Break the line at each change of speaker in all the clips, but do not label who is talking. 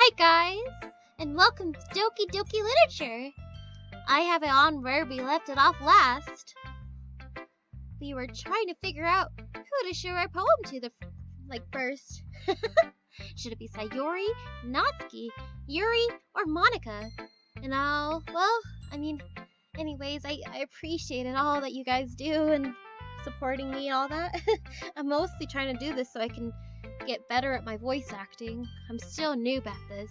Hi guys, and welcome to Doki Doki Literature. I have it on where we left it off last. We were trying to figure out who to show our poem to first. Should it be Sayori, Natsuki, Yuri, or Monica? And anyways, I appreciate it all that you guys do and supporting me and all that. I'm mostly trying to do this so I can get better at my voice acting. I'm still a noob at this.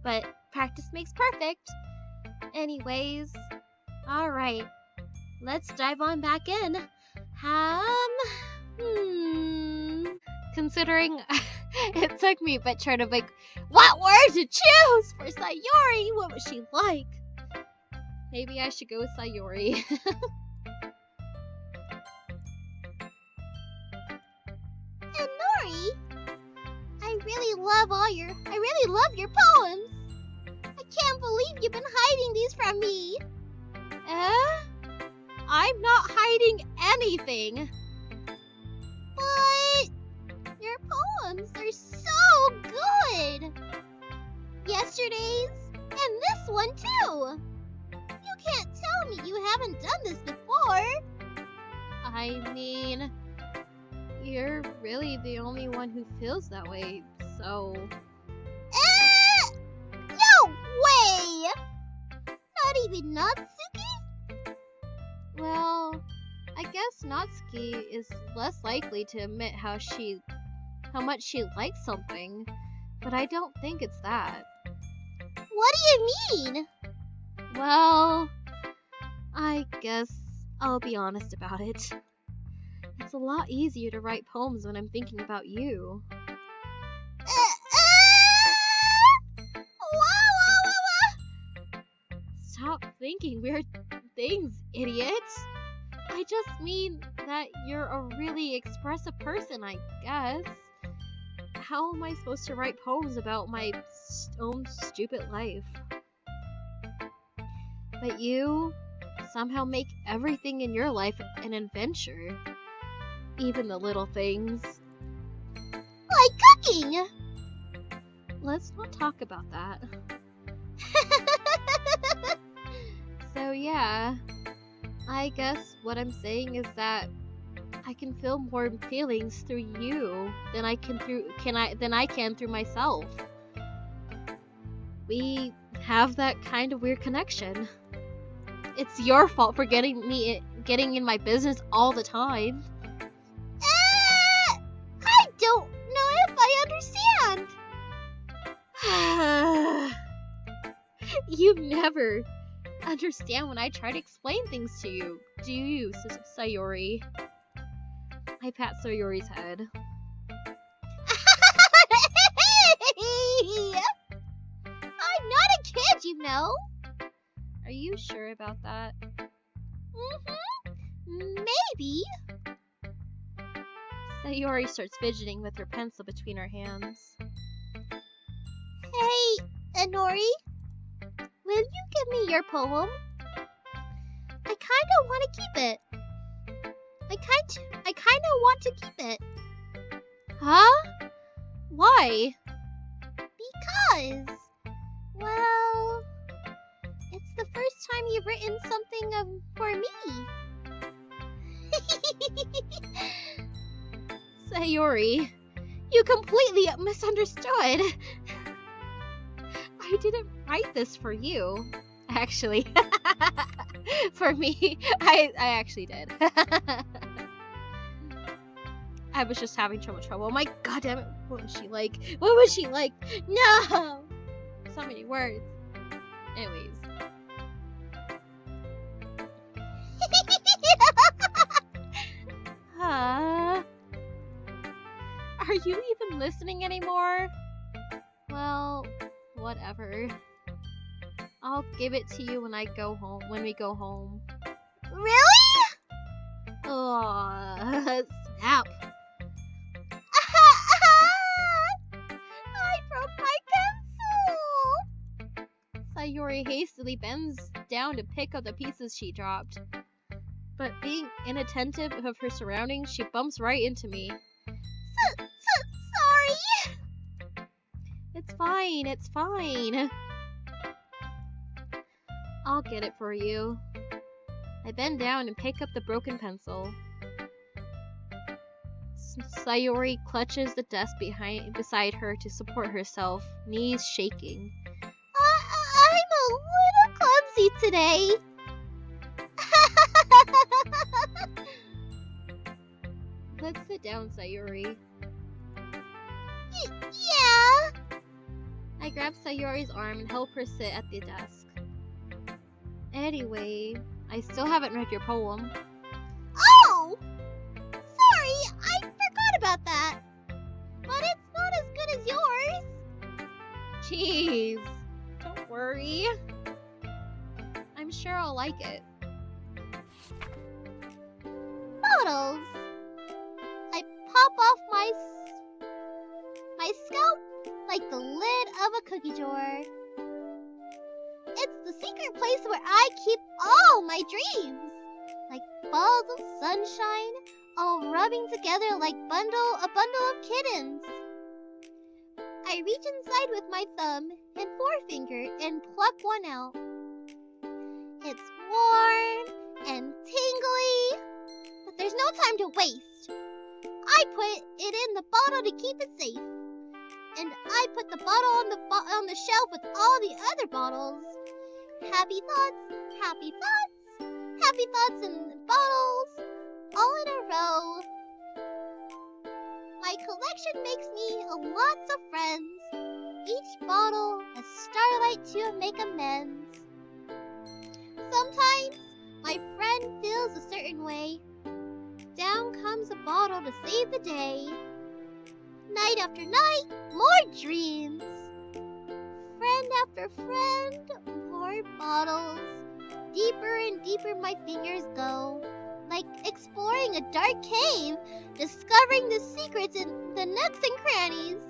But practice makes perfect. Anyways, alright. Let's dive on back in. Considering it took me a bit trying to what word to choose for Sayori? What was she like? Maybe I should go with Sayori.
And Nori, I really love your poems. I can't believe you've been hiding these from me.
I'm not hiding anything.
But your poems are so good. Yesterday's and this one too. You can't tell me you haven't done this before.
I mean, you're really the only one who feels that way, so...
No way! Not even Natsuki?
Well, I guess Natsuki is less likely to admit how much she likes something, but I don't think it's that.
What do you mean?
Well, I guess I'll be honest about it. It's a lot easier to write poems when I'm thinking about you. Stop thinking weird things, idiot. I just mean that you're a really expressive person, I guess. How am I supposed to write poems about my own stupid life? But you somehow make everything in your life an adventure. Even the little things.
Like cooking!
Let's not talk about that. So yeah, I guess what I'm saying is that I can feel more feelings through you than I can through myself. We have that kind of weird connection. It's your fault for getting in my business all the time.
I don't know if I understand.
You never understand when I try to explain things to you, do you, Sayori? I pat Sayori's head.
I'm not a kid, you know.
Are you sure about that?
Maybe.
Sayori starts fidgeting with her pencil between her hands.
Hey, Nori, will you give me your poem? I kinda want to keep it. I kinda want to keep it.
Huh? Why?
Because, well, it's the first time you've written something for me.
Sayori, you completely misunderstood. I didn't write this for you. Actually, for me, I actually did. I was just having so much trouble. My god damn it, what was she like? What was she like? No! So many words. Anyways. Are you even listening anymore? Well, whatever. I'll give it to you when we go home.
Really?
Snap.
I broke my pencil.
Sayori hastily bends down to pick up the pieces she dropped. But being inattentive of her surroundings, she bumps right into me.
Sorry.
It's fine, it's fine. I'll get it for you. I bend down and pick up the broken pencil. Sayori clutches the desk beside her to support herself, knees shaking.
I'm a little clumsy today.
Let's sit down, Sayori.
Yeah.
I grab Sayori's arm and help her sit at the desk. Anyway, I still haven't read your poem.
Oh! Sorry, I forgot about that. But it's not as good as yours.
Jeez, don't worry. I'm sure I'll like it.
Bottles. I pop off my scalp like the lid of a cookie jar. It's the secret place where I keep all my dreams. Like balls of sunshine, all rubbing together like a bundle of kittens. I reach inside with my thumb and forefinger and pluck one out. It's warm and tingly, but there's no time to waste. I put it in the bottle to keep it safe. And I put the bottle on the shelf with all the other bottles. Happy thoughts, happy thoughts, happy thoughts in the bottles, all in a row. My collection makes me lots of friends. Each bottle a starlight to make amends. Sometimes my friend feels a certain way. Down comes a bottle to save the day. Night after night, more dreams. Friend after friend, more bottles. Deeper and deeper my fingers go. Like exploring a dark cave, discovering the secrets in the nooks and crannies.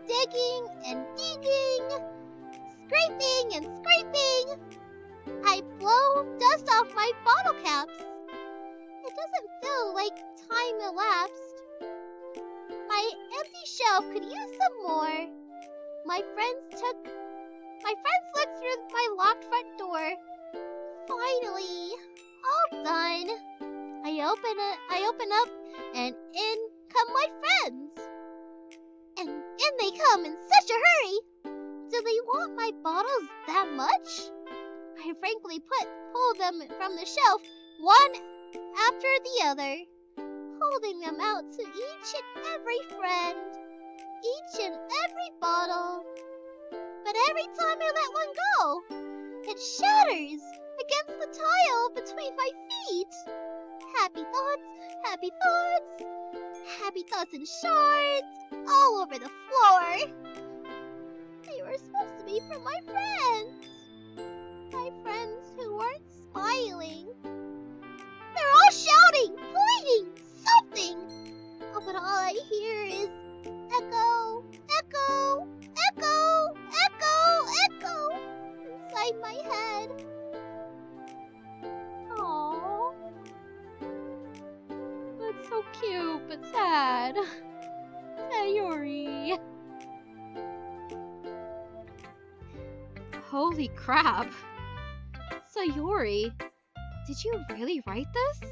Digging and digging, scraping and scraping. I blow dust off my bottle caps. It doesn't feel like time elapsed. My empty shelf could use some more. My friends looked through my locked front door. Finally, all done. I open up, and in come my friends. And in they come in such a hurry. Do they want my bottles that much? I frankly pull them from the shelf, one after the other, holding them out to each and every friend, each and every bottle. But every time I let one go, it shatters against the tile between my feet. Happy thoughts, happy thoughts, happy thoughts in shards all over the floor. They were supposed to be from my friends. My friends who weren't smiling. They're all shouting, pleading, something. Oh, but all I hear is echo, echo, echo, echo, echo inside my head. Aww.
That's so cute, but sad. Sayori. Holy crap. Sayori, did you really write this?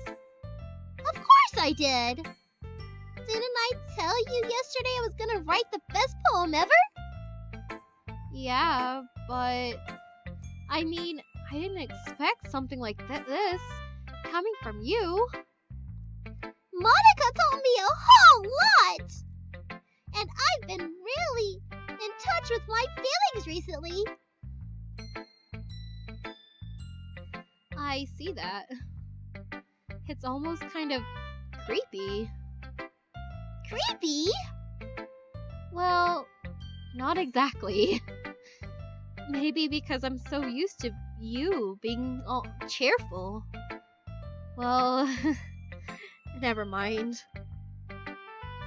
Of course I did. Didn't I tell you yesterday I was gonna write the best poem ever?
Yeah, but I mean, I didn't expect something like this coming from you.
Monica told me a whole lot. And I've been really in touch with my feelings recently.
I see that. It's almost kind of creepy.
Creepy?
Well, not exactly. Maybe because I'm so used to you being all cheerful. Well, never mind.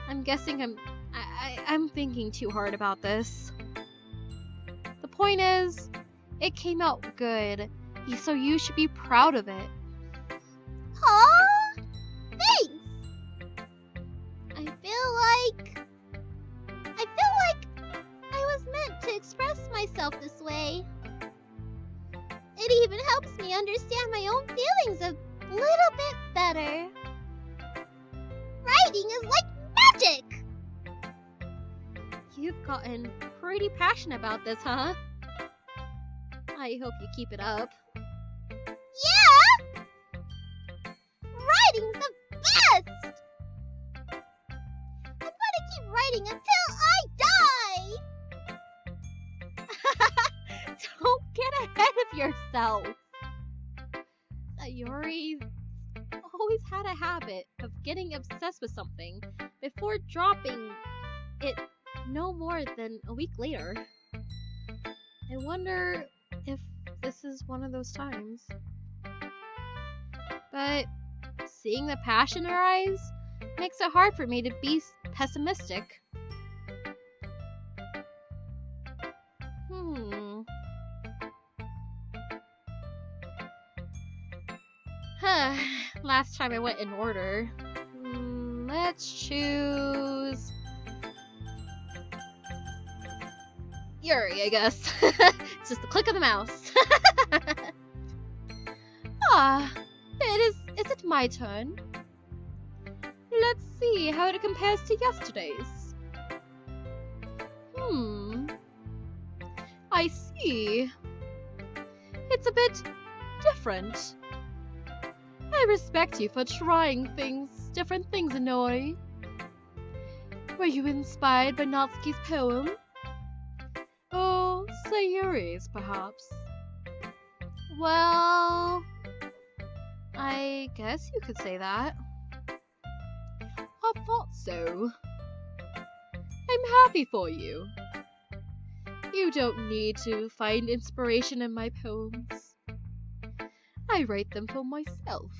I'm guessing I'm thinking too hard about this. The point is, it came out good, so you should be proud of it.
Huh? Thanks. I feel like I was express myself this way. It even helps me understand my own feelings a little bit better. Writing is like magic!
You've gotten pretty passionate about this, huh? I hope you keep it up.
Yeah! Writing's the best! I'm gonna keep writing until I die!
Don't get ahead of yourself. Yuri's always had a habit of getting obsessed with something before dropping it no more than a week later. I wonder if this is one of those times. But seeing the passion in her eyes makes it hard for me to be pessimistic. Last time I went in order. Let's choose Yuri, I guess. It's just the click of the mouse. Is it my turn? Let's see how it compares to yesterday's. I see. It's a bit different. I respect you for trying different things, Inori. Were you inspired by Natsuki's poem? Or Sayuri's, perhaps? Well, I guess you could say that. I thought so. I'm happy for you. You don't need to find inspiration in my poems. I write them for myself,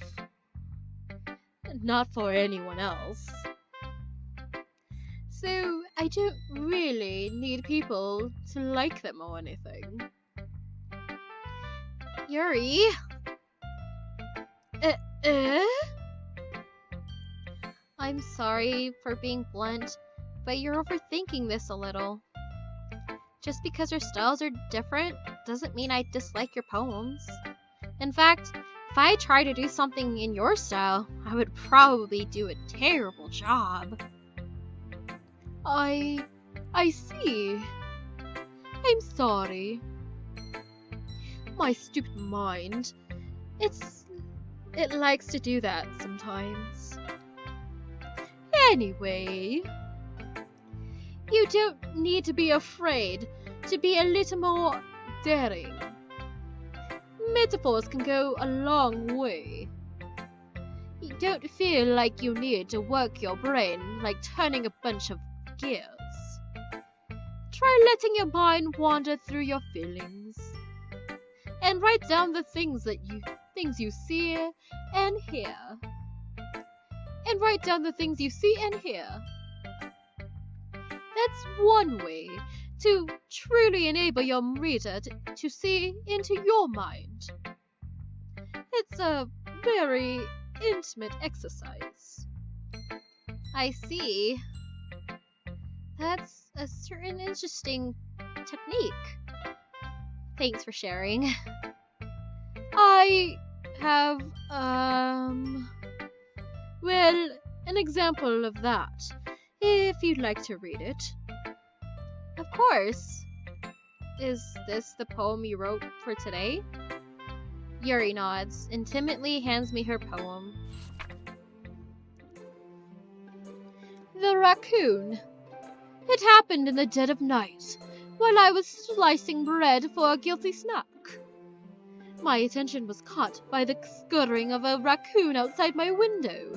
not for anyone else. So I don't really need people to like them or anything. Yuri? I'm sorry for being blunt, but you're overthinking this a little. Just because your styles are different doesn't mean I dislike your poems. In fact, if I tried to do something in your style, I would probably do a terrible job. I see. I'm sorry. My stupid mind. It likes to do that sometimes. Anyway, you don't need to be afraid to be a little more daring. Metaphors can go a long way. You don't feel like you need to work your brain like turning a bunch of gears. Try letting your mind wander through your feelings. And write down the things you see and hear. And write down the things you see and hear. That's one way to truly enable your reader to see into your mind. It's a very intimate exercise. I see. That's a certain interesting technique. Thanks for sharing. I have, well, an example of that, if you'd like to read it. Of course. Is this the poem you wrote for today? Yuri nods and timidly hands me her poem. The Raccoon. It happened in the dead of night, while I was slicing bread for a guilty snack. My attention was caught by the scuttering of a raccoon outside my window.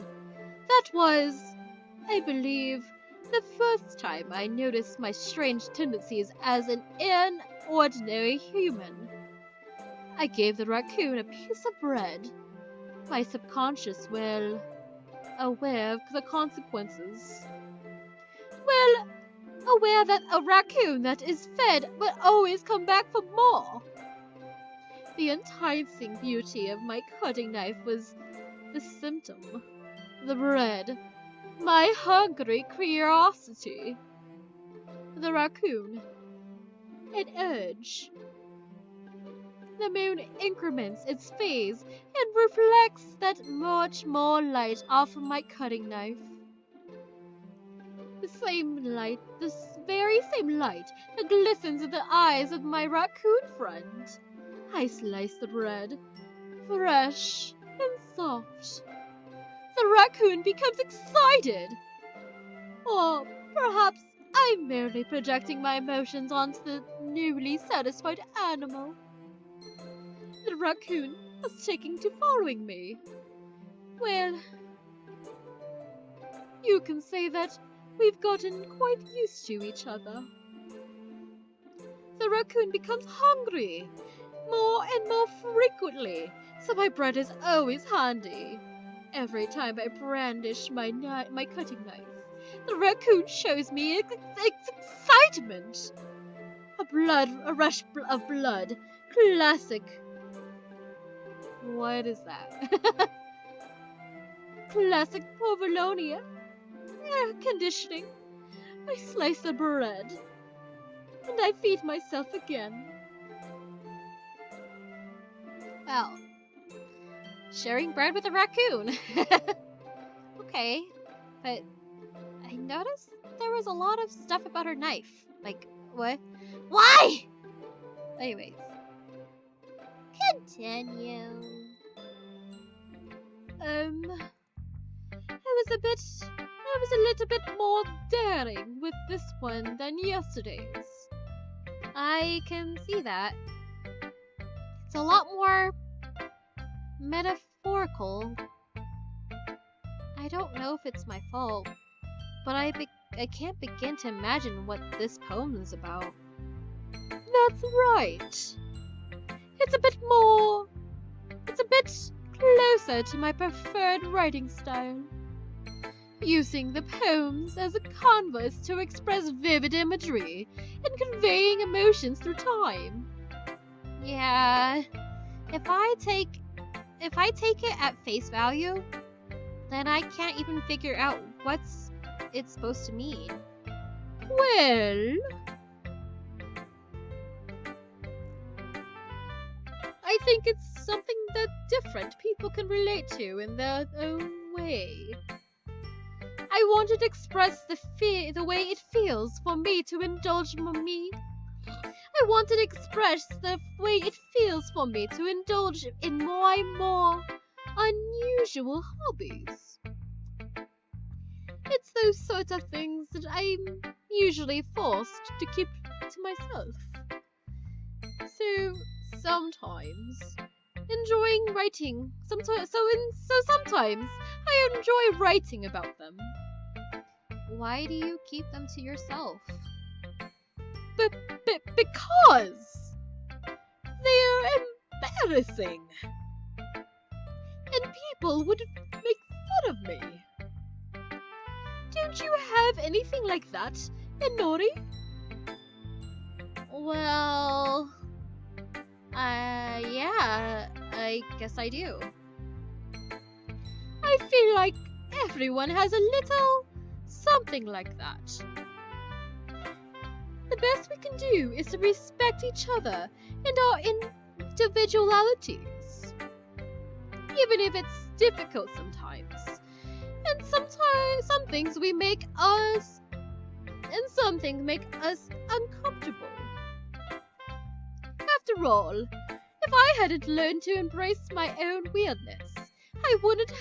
That was, I believe, the first time I noticed my strange tendencies as an inordinary human. I gave the raccoon a piece of bread. My subconscious well aware of the consequences. Well, aware that a raccoon that is fed will always come back for more. The enticing beauty of my cutting knife was the symptom. The bread. My hungry curiosity. The raccoon. an urge. The moon increments its phase and reflects that much more light off of my cutting knife. The same light, this very same light that glistens in the eyes of my raccoon friend. I slice the bread, fresh and soft. The raccoon becomes excited. Or perhaps I'm merely projecting my emotions onto the newly satisfied animal. The raccoon is taking to following me. Well, you can say that we've gotten quite used to each other. The raccoon becomes hungry more and more frequently, so my bread is always handy. Every time I brandish my cutting knife, the raccoon shows me its excitement. A rush of blood. Classic. What is that? Classic Povolonia. Air conditioning. I slice the bread. And I feed myself again. Well, sharing bread with a raccoon. Okay, but I noticed there was a lot of stuff about her knife. Like, what? Why? Anyways.
Continue.
I was a little bit more daring with this one than yesterday's. I can see that. It's a lot more metaphorical. I don't know if it's my fault, but I can't begin to imagine what this poem is about. That's right. It's a bit closer to my preferred writing style. Using the poems as a canvas to express vivid imagery and conveying emotions through time. Yeah, if I take it at face value, then I can't even figure out what it's supposed to mean. Well, I think it's something that different people can relate to in their own way. I wanted to express the way it feels for me to indulge me. I wanted to express the way it feels for me to indulge in my more unusual hobbies. It's those sorts of things that I'm usually forced to keep to myself. So sometimes enjoying writing. Sometimes I enjoy writing about them. Why do you keep them to yourself? Because they're embarrassing, and people would make fun of me. Don't you have anything like that, Inori? Well, yeah, I guess I do. I feel like everyone has a little something like that. The best we can do is to respect each other and our individualities. Even if it's difficult sometimes. And sometimes some things make us uncomfortable. After all, if I hadn't learned to embrace my own weirdness, I would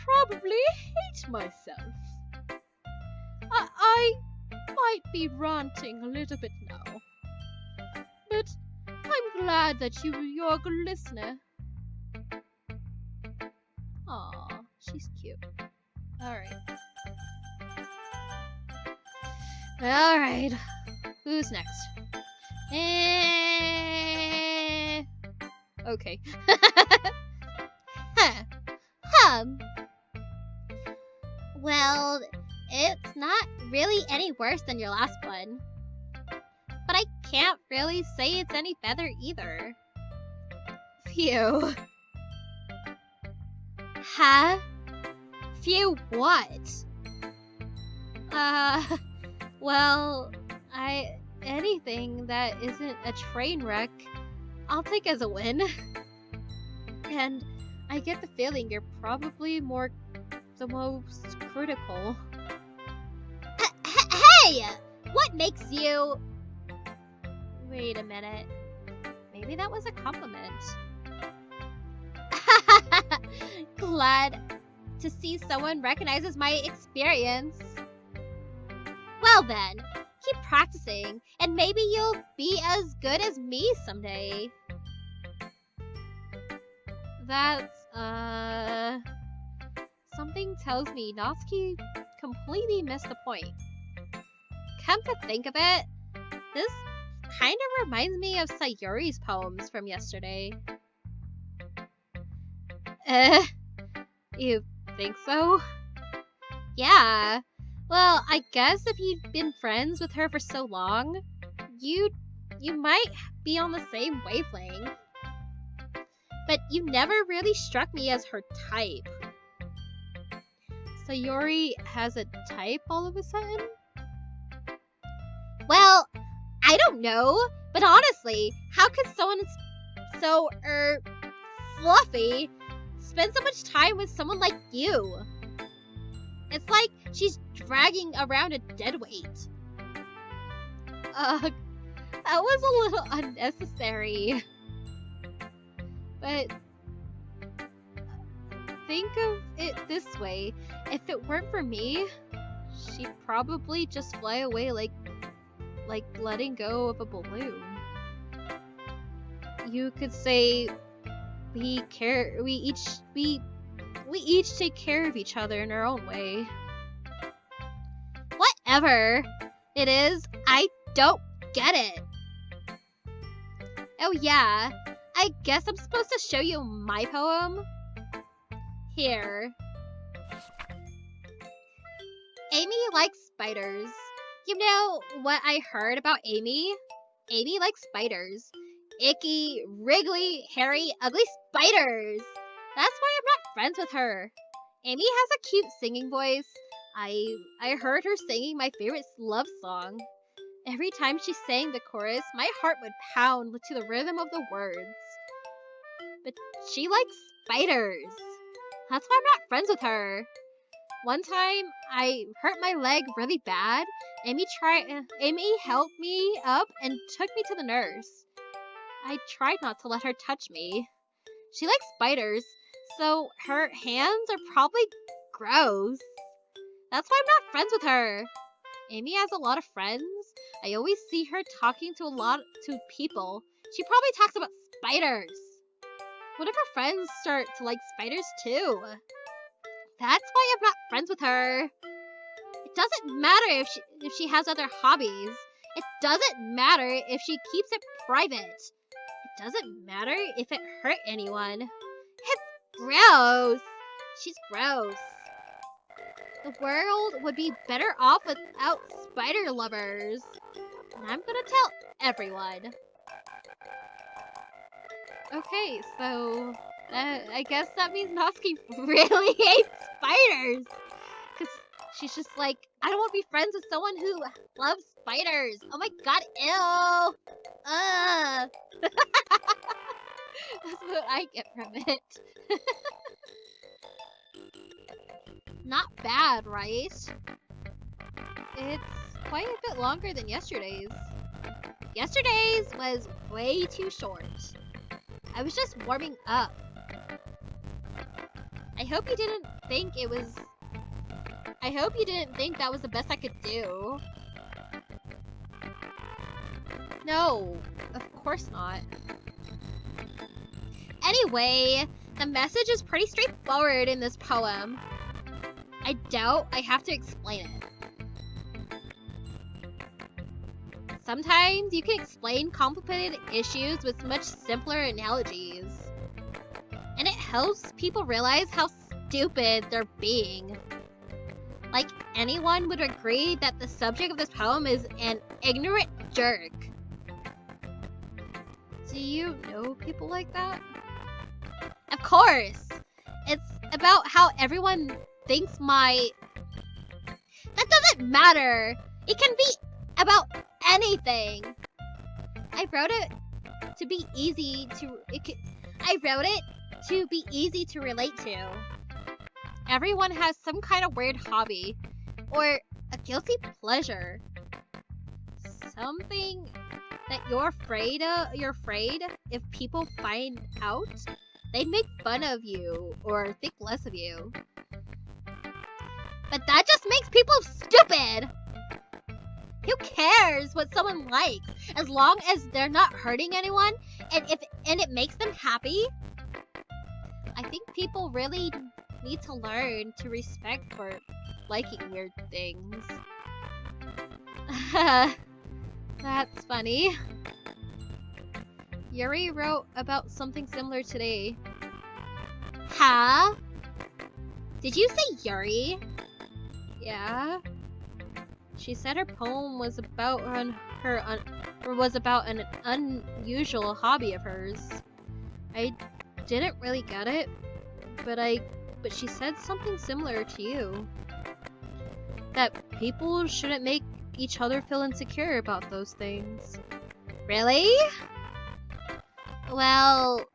probably hate myself. I might be ranting a little bit now, but I'm glad that you're a good listener. Aw, she's cute. Alright, who's next? Okay.
Well, it's not really any worse than your last one.
But I can't really say it's any better either. Phew. Huh? Phew what? Well, anything that isn't a train wreck, I'll take as a win. And I get the feeling you're probably the most critical.
Hey! What makes you...
Wait a minute. Maybe that was a compliment. Glad to see someone recognizes my experience.
Well then,
Keep practicing, and maybe you'll be as good as me someday. That's, something tells me Natsuki completely missed the point. Come to think of it, this kind of reminds me of Sayuri's poems from yesterday. You think so? Yeah. Well, I guess if you've been friends with her for so long, you might be on the same wavelength. But you never really struck me as her type. Sayuri has a type all of a sudden?
well, I don't know, but honestly, how could someone so,
Fluffy spend so much time with someone like you? It's like she's dragging around a dead weight. That was a little unnecessary. But think of it this way. If it weren't for me, she'd probably just fly away like letting go of a balloon. You could say we each take care of each other in our own way. Whatever it is, I don't get it. Oh yeah, I guess I'm supposed to show you my poem? Here. Amy likes spiders. You know what I heard about Amy? Amy likes spiders. Icky, wriggly, hairy, ugly spiders. That's why I'm not friends with her. Amy has a cute singing voice. I heard her singing my favorite love song. Every time she sang the chorus, my heart would pound to the rhythm of the words. But she likes spiders. That's why I'm not friends with her. One time, I hurt my leg really bad. Amy helped me up and took me to the nurse. I tried not to let her touch me. She likes spiders, so her hands are probably gross. That's why I'm not friends with her. Amy has a lot of friends. I always see her talking to people. She probably talks about spiders. What if her friends start to like spiders too? That's why I'm not friends with her. It doesn't matter if she has other hobbies. It doesn't matter if she keeps it private. It doesn't matter if it hurt anyone. It's gross. She's gross. The world would be better off without spider lovers. And I'm gonna tell everyone. Okay, so I guess that means Natsuki really hates spiders. Because she's just like, I don't want to be friends with someone who loves spiders. Oh my god, ew. That's what I get from it. Not bad, right? It's quite a bit longer than yesterday's. Yesterday's was way too short. I was just warming up. I hope you didn't think that was the best I could do. No, of course not. Anyway, the message is pretty straightforward in this poem. I doubt I have to explain it. Sometimes you can explain complicated issues with much simpler analogies. And it helps people realize how stupid they're being. Like, anyone would agree that the subject of this poem is an ignorant jerk. Do you know people like that? Of course! It's about how everyone thinks That doesn't matter! It can be about anything. I wrote it to be easy to relate to. Everyone has some kind of weird hobby or a guilty pleasure. Something that you're afraid if people find out, they'd make fun of you or think less of you. But that just makes people stupid. Who cares what someone likes as long as they're not hurting anyone and it makes them happy? I think people really need to learn to respect for liking weird things. That's funny. Yuri wrote about something similar today. Huh? Did you say Yuri? Yeah. She said her poem was about an unusual hobby of hers. I didn't really get it, but she said something similar to you. That people shouldn't make each other feel insecure about those things. Really? Well,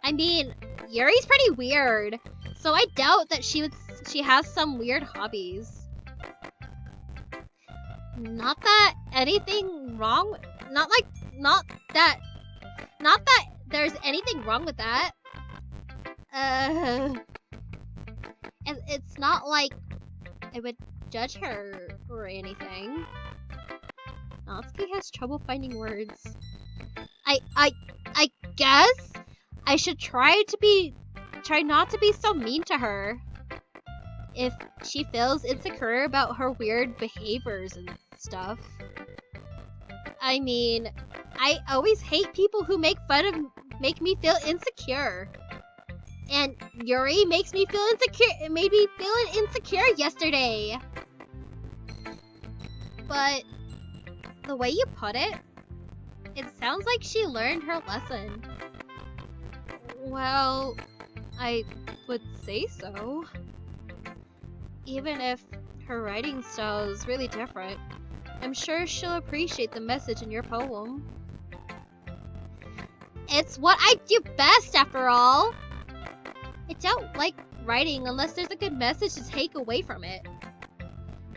I mean, Yuri's pretty weird, so I doubt that she has some weird hobbies. Not that there's anything wrong with that. And it's not like I would judge her or anything. Natsuki has trouble finding words. I guess I should try not to be so mean to her if she feels insecure about her weird behaviors and stuff. I mean, I always hate people who make me feel insecure. And Yuri made me feel insecure yesterday. But the way you put it sounds like she learned her lesson. Well, I would say so. Even if her writing style is really different, I'm sure she'll appreciate the message in your poem. It's what I do best, after all. I don't like writing unless there's a good message to take away from it.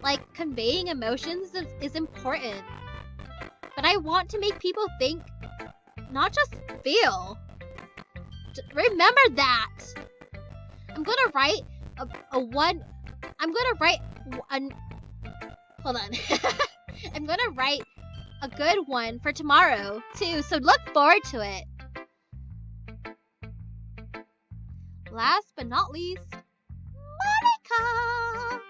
Like, conveying emotions is important. But I want to make people think, not just feel. Remember that! I'm gonna write hold on. I'm gonna write a good one for tomorrow, too, so look forward to it. Last but not least, Monica!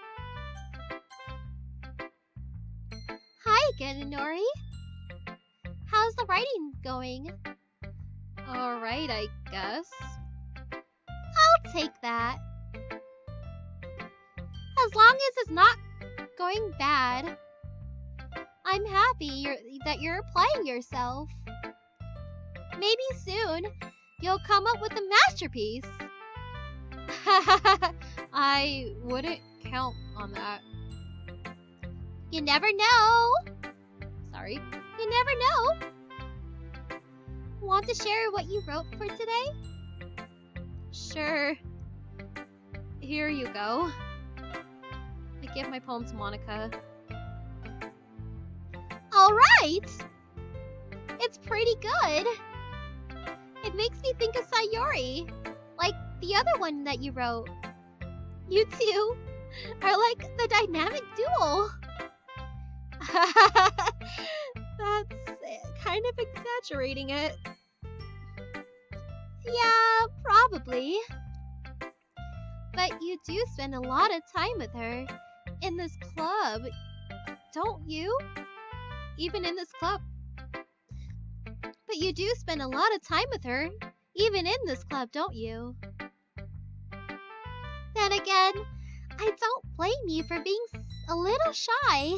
Hi again, Nori. How's the writing going? Alright, I guess. I'll take that. As long as it's not going bad. I'm happy that you're applying yourself. Maybe soon you'll come up with a masterpiece. I wouldn't count on that. You never know. Sorry. You never know. Want to share what you wrote for today? Sure. Here you go. I give my poem to Monica. Alright! It's pretty good. It makes me think of Sayori. Like the other one that you wrote. You two are like the dynamic duo. That's kind of exaggerating it. Yeah, probably. But you do spend a lot of time with her in this club, don't you? Even in this club. But you do spend a lot of time with her, even in this club, don't you? Then again, I don't blame you for being a little shy.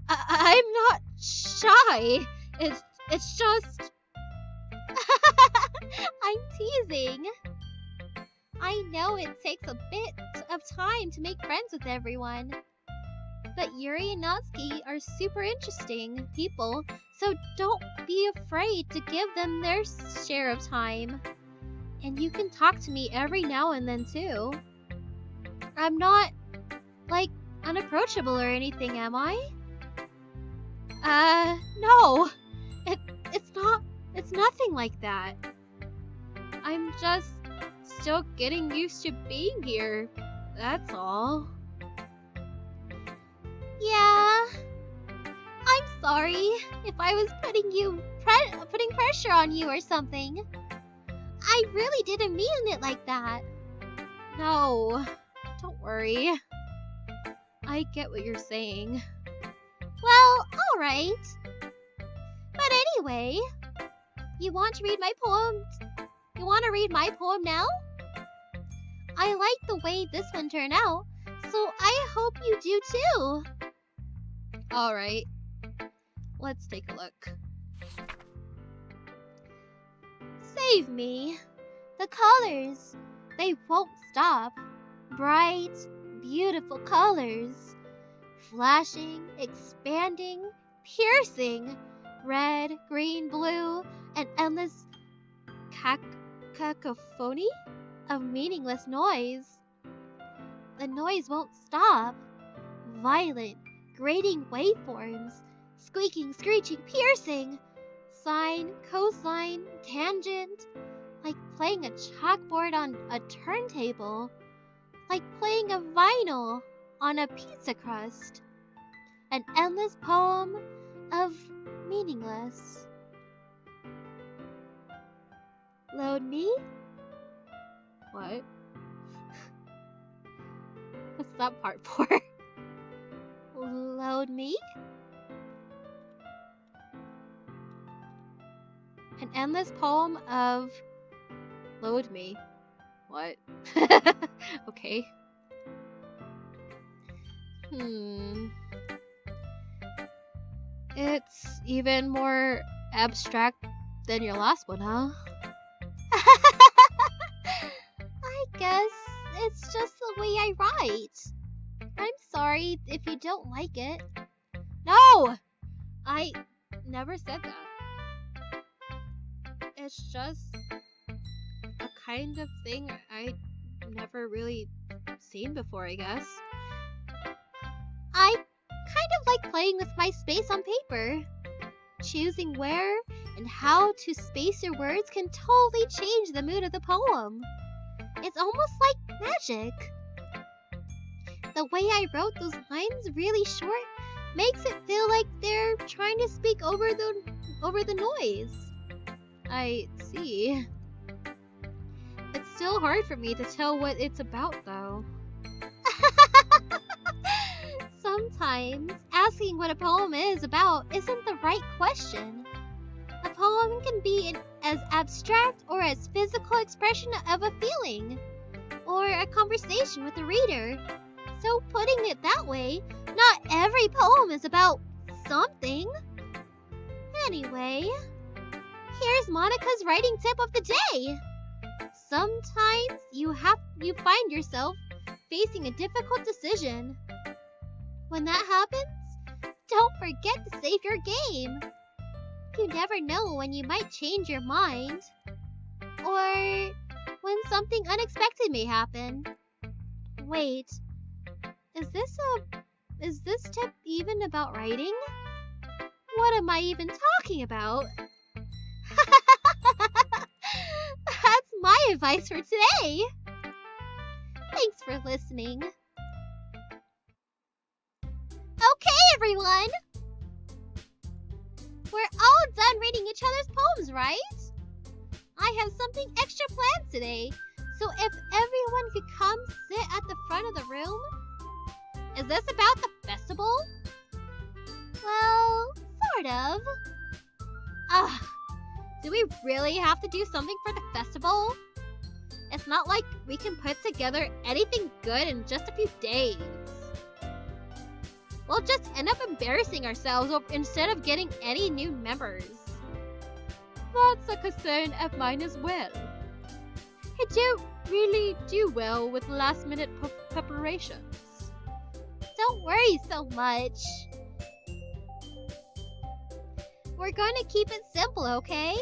I'm not shy. It's just... I'm teasing. I know it takes a bit of time to make friends with everyone. But Yuri and Natsuki are super interesting people, so don't be afraid to give them their share of time. And you can talk to me every now and then too. I'm not, like, unapproachable or anything, am I? No. It's nothing like that. I'm just still getting used to being here. That's all.
Yeah. I'm sorry if I was putting pressure on you or something. I really didn't mean it like that.
No, don't worry. I get what you're saying.
Well, alright. But anyway, you want to read my poem? You want to read my poem now? I like the way this one turned out, so I hope you do too.
Alright, let's take a look.
Save me. The colors, they won't stop. Bright, beautiful colors. Flashing, expanding, piercing. Red, green, blue, an endless cacophony of meaningless noise. The noise won't stop. Violent, grating waveforms. Squeaking, screeching, piercing. Sine, cosine, tangent. Like playing a chalkboard on a turntable. Like playing a vinyl on a pizza crust. An endless poem of meaningless. Load me?
What? What's that part for?
Load me?
An endless poem of... Load me. What? Okay. It's even more abstract than your last one, huh?
I guess it's just the way I write. I'm sorry if you don't like it.
No! I never said that. It's just a kind of thing I never really seen before, I guess.
I kind of like playing with my space on paper. Choosing where and how to space your words can totally change the mood of the poem. It's almost like magic. The way I wrote those lines really short makes it feel like they're trying to speak over the noise.
I see. It's still hard for me to tell what it's about, though.
Sometimes asking what a poem is about isn't the right question. A poem can be as abstract or as physical expression of a feeling, or a conversation with a reader. So putting it that way, not every poem is about something. Anyway, here's Monica's writing tip of the day. Sometimes you find yourself facing a difficult decision. When that happens, don't forget to save your game. You never know when you might change your mind, or when something unexpected may happen. Wait, is this tip even about writing? What am I even talking about? That's my advice for today. Thanks for listening. Okay, everyone! We're all done reading each other's poems, right? I have something extra planned today, so if everyone could come sit at the front of the room. Is this about the festival? Well, sort of. Do we really have to do something for the festival? It's not like we can put together anything good in just a few days. We'll just end up embarrassing ourselves instead of getting any new members.
That's a concern of mine as well. I don't really do well with last-minute preparations. don't worry so much. We're going to keep it simple, okay?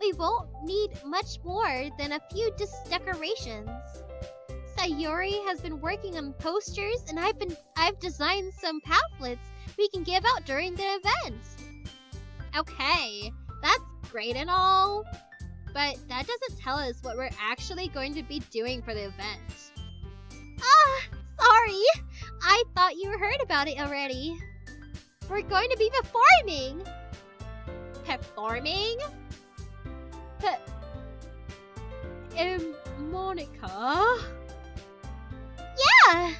We won't need much more than a few decorations. Sayori has been working on posters, and I've designed some pamphlets we can give out during the event. Okay, that's great and all, but that doesn't tell us what we're actually going to be doing for the event. Sorry. I thought you heard about it already. We're going to be performing. Performing? Monica? Yeah,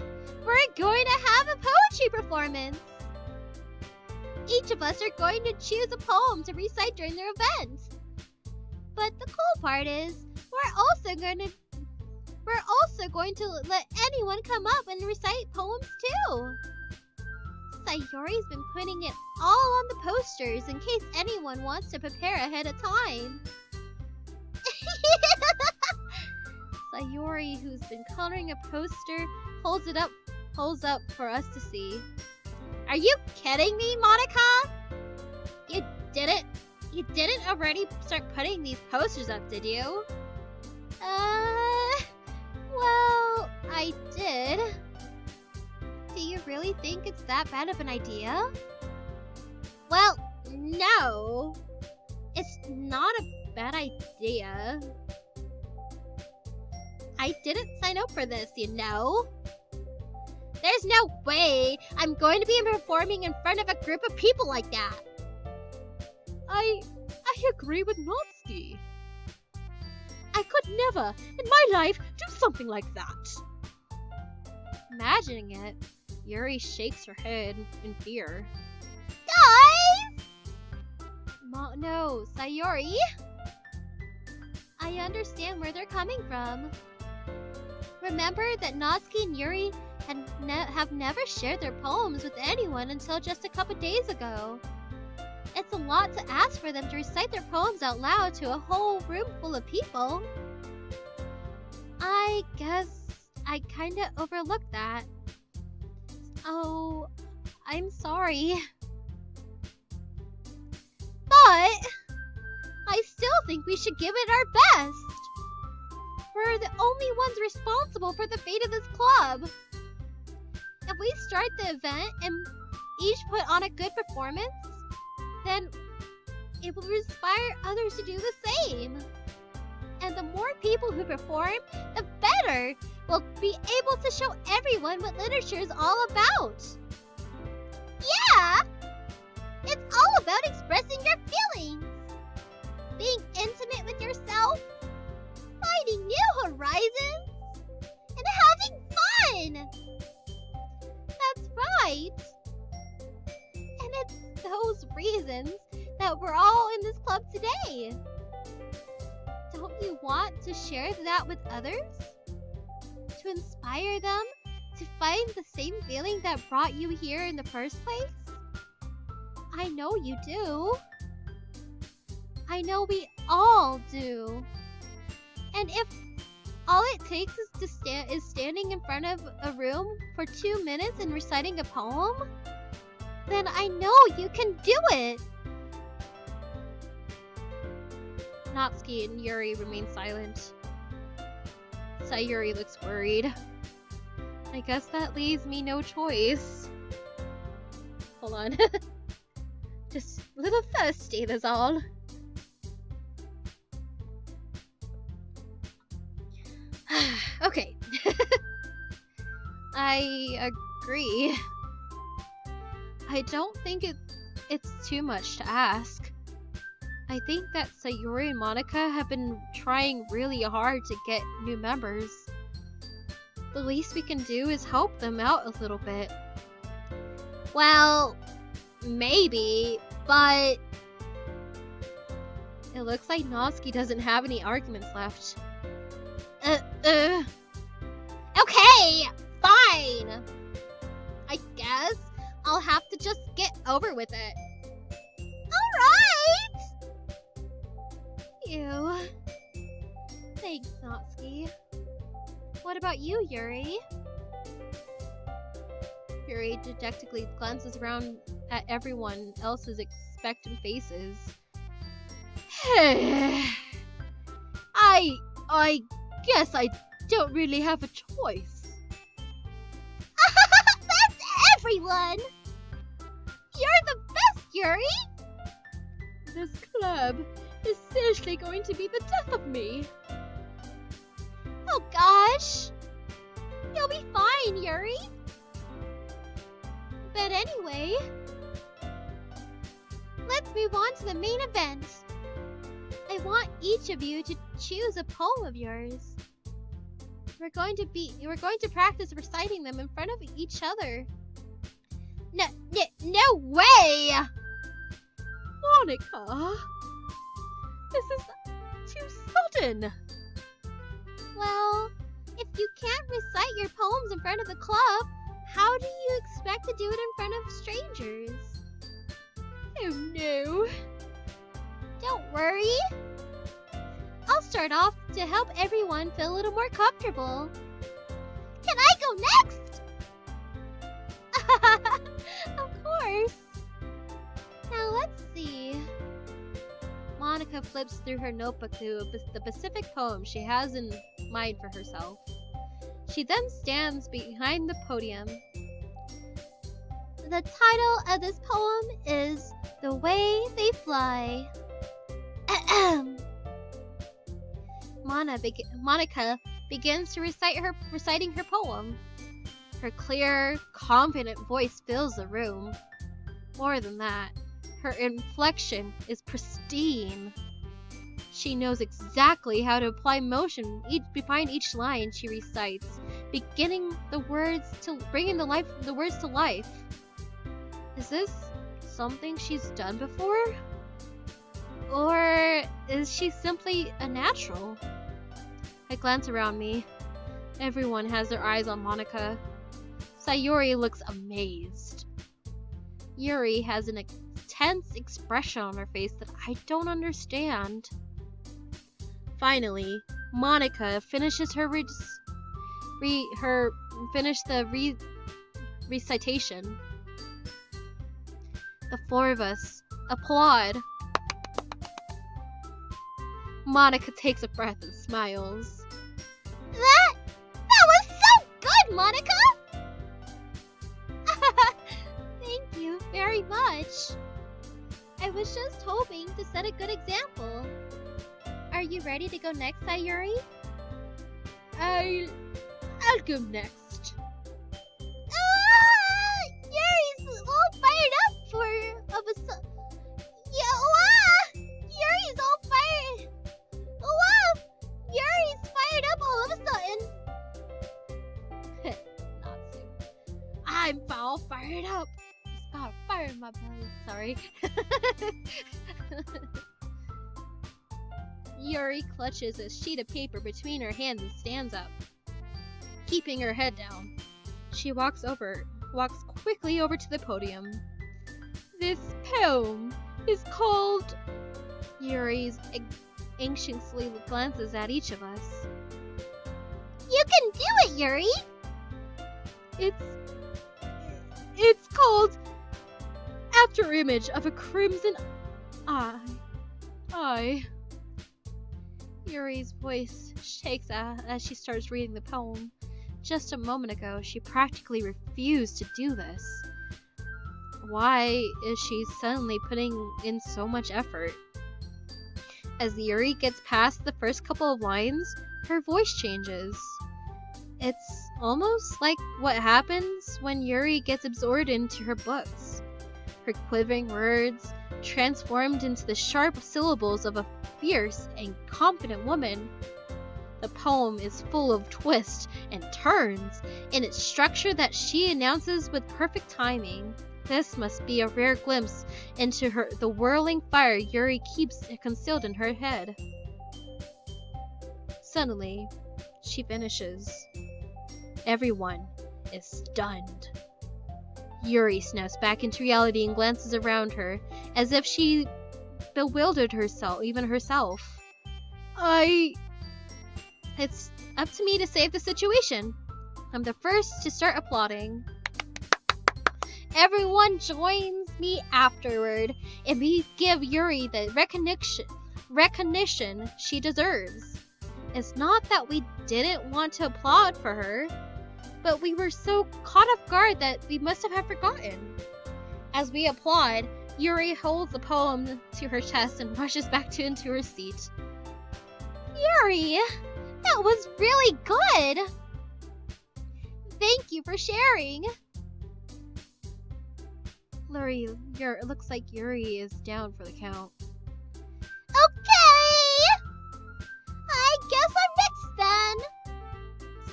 we're going to have a poetry performance. Each of us are going to choose a poem to recite during the event. But the cool part is, we're also going to let anyone come up and recite poems too. Sayori's been putting it all on the posters in case anyone wants to prepare ahead of time. Sayori, who's been coloring a poster, holds up for us to see. Are you kidding me, Monica? You didn't already start putting these posters up, did you? Well, I did. Do you really think it's that bad of an idea? Well, no. It's not a bad idea. I didn't sign up for this, you know? There's no way I'm going to be performing in front of a group of people like that. I agree with Natsuki. I could never, in my life, do something like that. Imagining it, Yuri shakes her head in fear. Guys! No, Sayori. I understand where they're coming from. Remember that Natsuki and Yuri have never shared their poems with anyone until just a couple days ago. It's a lot to ask for them to recite their poems out loud to a whole room full of people. I guess I kinda overlooked that. Oh, I'm sorry. But I still think we should give it our best. We're the only ones responsible for the fate of this club. If we start the event and each put on a good performance, then it will inspire others to do the same. And the more people who perform, the better. We'll be able to show everyone what literature is all about. Yeah! It's all about expressing your feelings. Being intimate with yourself, finding new horizons, and having fun. That's right. And it's those reasons that we're all in this club today. Don't you want to share that with others? To inspire them to find the same feeling that brought you here in the first place? I know you do. I know we all do. And if all it takes is standing in front of a room for 2 minutes and reciting a poem, then I know you can do it. Natsuki and Yuri remain silent. Sayuri looks worried. I guess that leaves me no choice. Hold on. Just a little thirsty, that's all. Okay. I agree. I don't think it's too much to ask. I think that Sayori and Monica have been trying really hard to get new members. The least we can do is help them out a little bit. Well, maybe, but it looks like Natsuki doesn't have any arguments left. Okay, fine. I guess I'll have to just get over with it. Alright! Ew. Thanks, Natsuki. What about you, Yuri? Yuri dejectedly glances around at everyone else's expectant faces. I guess I don't really have a choice.
That's everyone! You're the best, Yuri!
This club is seriously going to be the death of me.
Oh gosh! You'll be fine, Yuri!
But anyway, let's move on to the main event. I want each of you to choose a poem of yours. We're going to practice reciting them in front of each other.
No way!
Monica, this is too sudden. Well, if you can't recite your poems in front of the club, how do you expect to do it in front of strangers? Oh no.
Don't worry.
I'll start off to help everyone feel a little more comfortable.
Can I go next?
Of course. Now let's see. Monica flips through her notebook to the specific poem she has in mind for herself. She then stands behind the podium. The title of this poem is The Way They Fly. Monica begins to reciting her poem. Her clear, confident voice fills the room. More than that, her inflection is pristine. She knows exactly how to apply motion behind each line she recites, bringing the words to life. Is this something she's done before? Or is she simply a natural? I glance around me. Everyone has their eyes on Monica. Sayuri looks amazed. Yuri has an intense expression on her face that I don't understand. Finally, Monica finishes her recitation. The four of us applaud. Monica takes a breath and smiles.
That was so good, Monica!
Thank you very much. I was just hoping to set a good example. Are you ready to go next, Sayuri? I'll go next.
Yuri's all fired up Yuri's all fired. Yuri's fired up all of a sudden.
Not so. I'm all fired up. It's got a fire in my belly. Sorry. Yuri clutches a sheet of paper between her hands and stands up, keeping her head down. She walks quickly over to the podium. This poem is called... Yuri anxiously glances at each of us.
You can do it, Yuri!
It's called After Image of a Crimson Eye. Yuri's voice shakes as she starts reading the poem. Just a moment ago, she practically refused to do this. Why is she suddenly putting in so much effort? As Yuri gets past the first couple of lines, her voice changes. It's almost like what happens when Yuri gets absorbed into her books. Her quivering words transformed into the sharp syllables of a fierce and confident woman. The poem is full of twists and turns in its structure that she announces with perfect timing. This must be a rare glimpse into the whirling fire Yuri keeps concealed in her head. Suddenly, she finishes. Everyone is stunned. Yuri snaps back into reality and glances around her, as if she bewildered herself. It's up to me to save the situation. I'm the first to start applauding. everyone joins me afterward, and we give Yuri the recognition she deserves. It's not that we didn't want to applaud for her, but we were so caught off guard that we must have forgotten. As we applaud, Yuri holds the poem to her chest and rushes back into her seat.
Yuri, that was really good! Thank you for sharing.
It looks like Yuri is down for the count.
Okay! I guess I'm next then.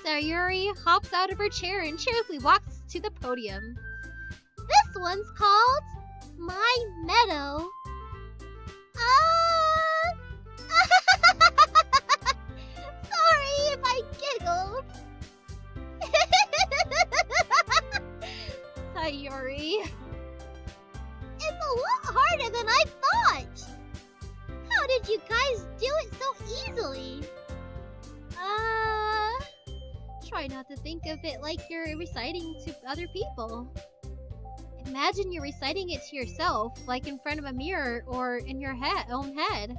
Sayuri hops out of her chair and cheerfully walks to the podium.
This one's called My Meadow. Sorry if I giggled.
Sayuri.
It's a lot harder than I thought. How did you guys do it so easily?
Try not to think of it like you're reciting to other people. Imagine you're reciting it to yourself, like in front of a mirror or in your own head.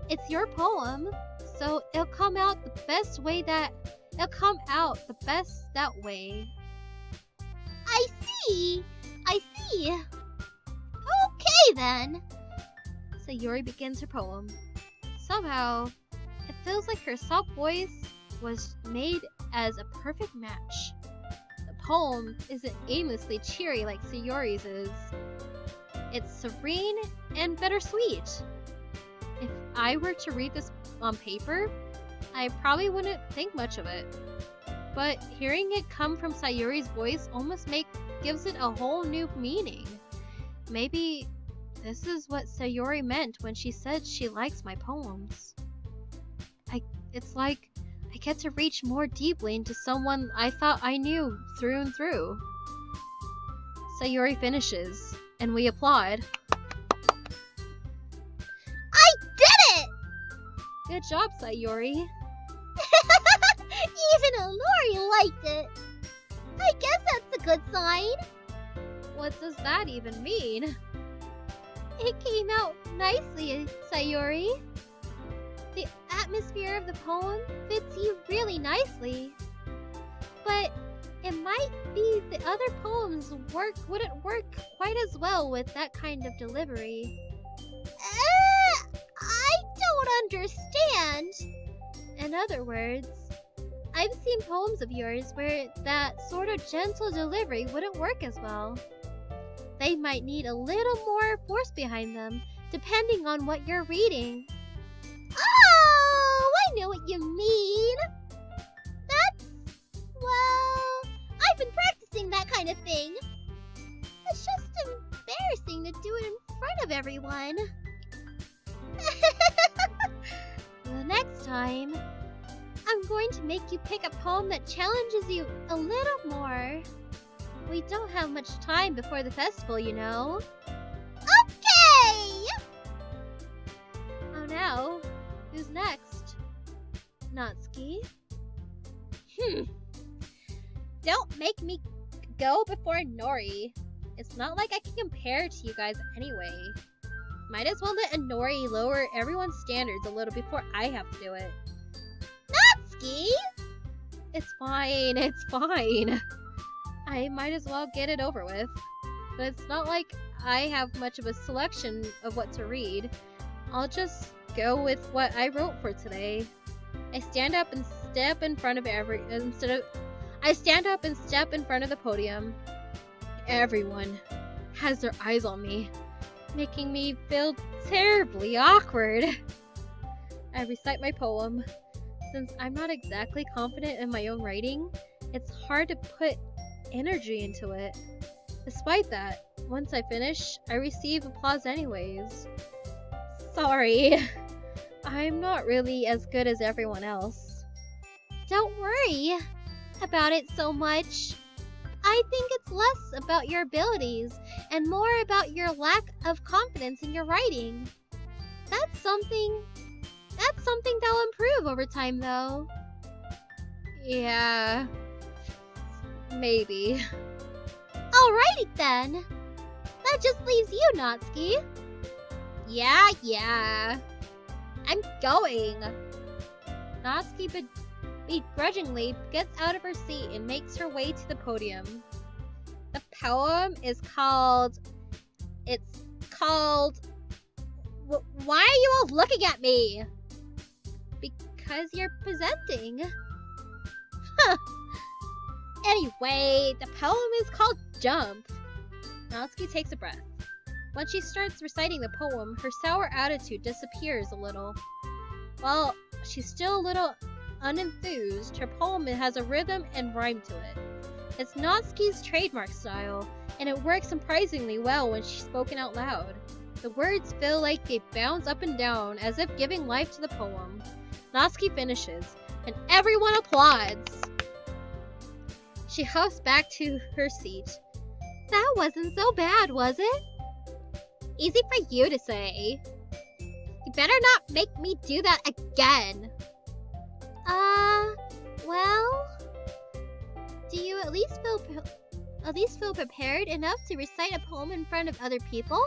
It's your poem, so it'll come out the best that way.
I see. Okay then.
Sayuri begins her poem. Somehow, it feels like her soft voice was made as a perfect match. The poem isn't aimlessly cheery like Sayuri's is. It's serene and bittersweet. If I were to read this on paper, I probably wouldn't think much of it. But hearing it come from Sayuri's voice almost gives it a whole new meaning. Maybe this is what Sayuri meant when she said she likes my poems. It's like I get to reach more deeply into someone I thought I knew through and through. Sayuri finishes, and we applaud.
I did it!
Good job, Sayuri.
Even Lori liked it. I guess that's a good sign.
What does that even mean? It came out nicely, Sayuri. The atmosphere of the poem fits you really nicely. But it might be the other poems wouldn't work quite as well with that kind of delivery.
I don't understand.
In other words, I've seen poems of yours where that sort of gentle delivery wouldn't work as well. They might need a little more force behind them, depending on what you're reading.
Oh, I know what you mean. Well, I've been practicing that kind of thing. It's just embarrassing to do it in front of everyone.
The next time, I'm going to make you pick a poem that challenges you a little more. We don't have much time before the festival, you know.
Okay!
Oh no, who's next? Natsuki? Don't make me go before Nori. It's not like I can compare to you guys anyway. Might as well let Nori lower everyone's standards a little before I have to do it.
Natsuki?
It's fine. I might as well get it over with. But it's not like I have much of a selection of what to read. I'll just go with what I wrote for today. I stand up and step in front of the podium. Everyone has their eyes on me, making me feel terribly awkward. I recite my poem. Since I'm not exactly confident in my own writing, it's hard to put energy into it. Despite that, once I finish, I receive applause anyways. Sorry, I'm not really as good as everyone else.
Don't worry about it so much. I think it's less about your abilities and more about your lack of confidence in your writing. That's something that'll improve over time, though.
Yeah, maybe. Alrighty then. That just leaves you, Natsuki. Yeah. I'm going. Natsuki begrudgingly gets out of her seat and makes her way to the podium. The poem is called... Why are you all looking at me? Because you're presenting. Anyway, the poem is called Jump. Natsuki takes a breath. When she starts reciting the poem, her sour attitude disappears a little. While she's still a little unenthused, her poem has a rhythm and rhyme to it. It's Natsuki's trademark style, and it works surprisingly well when she's spoken out loud. The words feel like they bounce up and down as if giving life to the poem. Natsuki finishes, and everyone applauds. She huffs back to her seat. That wasn't so bad, was it? Easy for you to say. You better not make me do that again. Well, do you at least feel prepared enough to recite a poem in front of other people?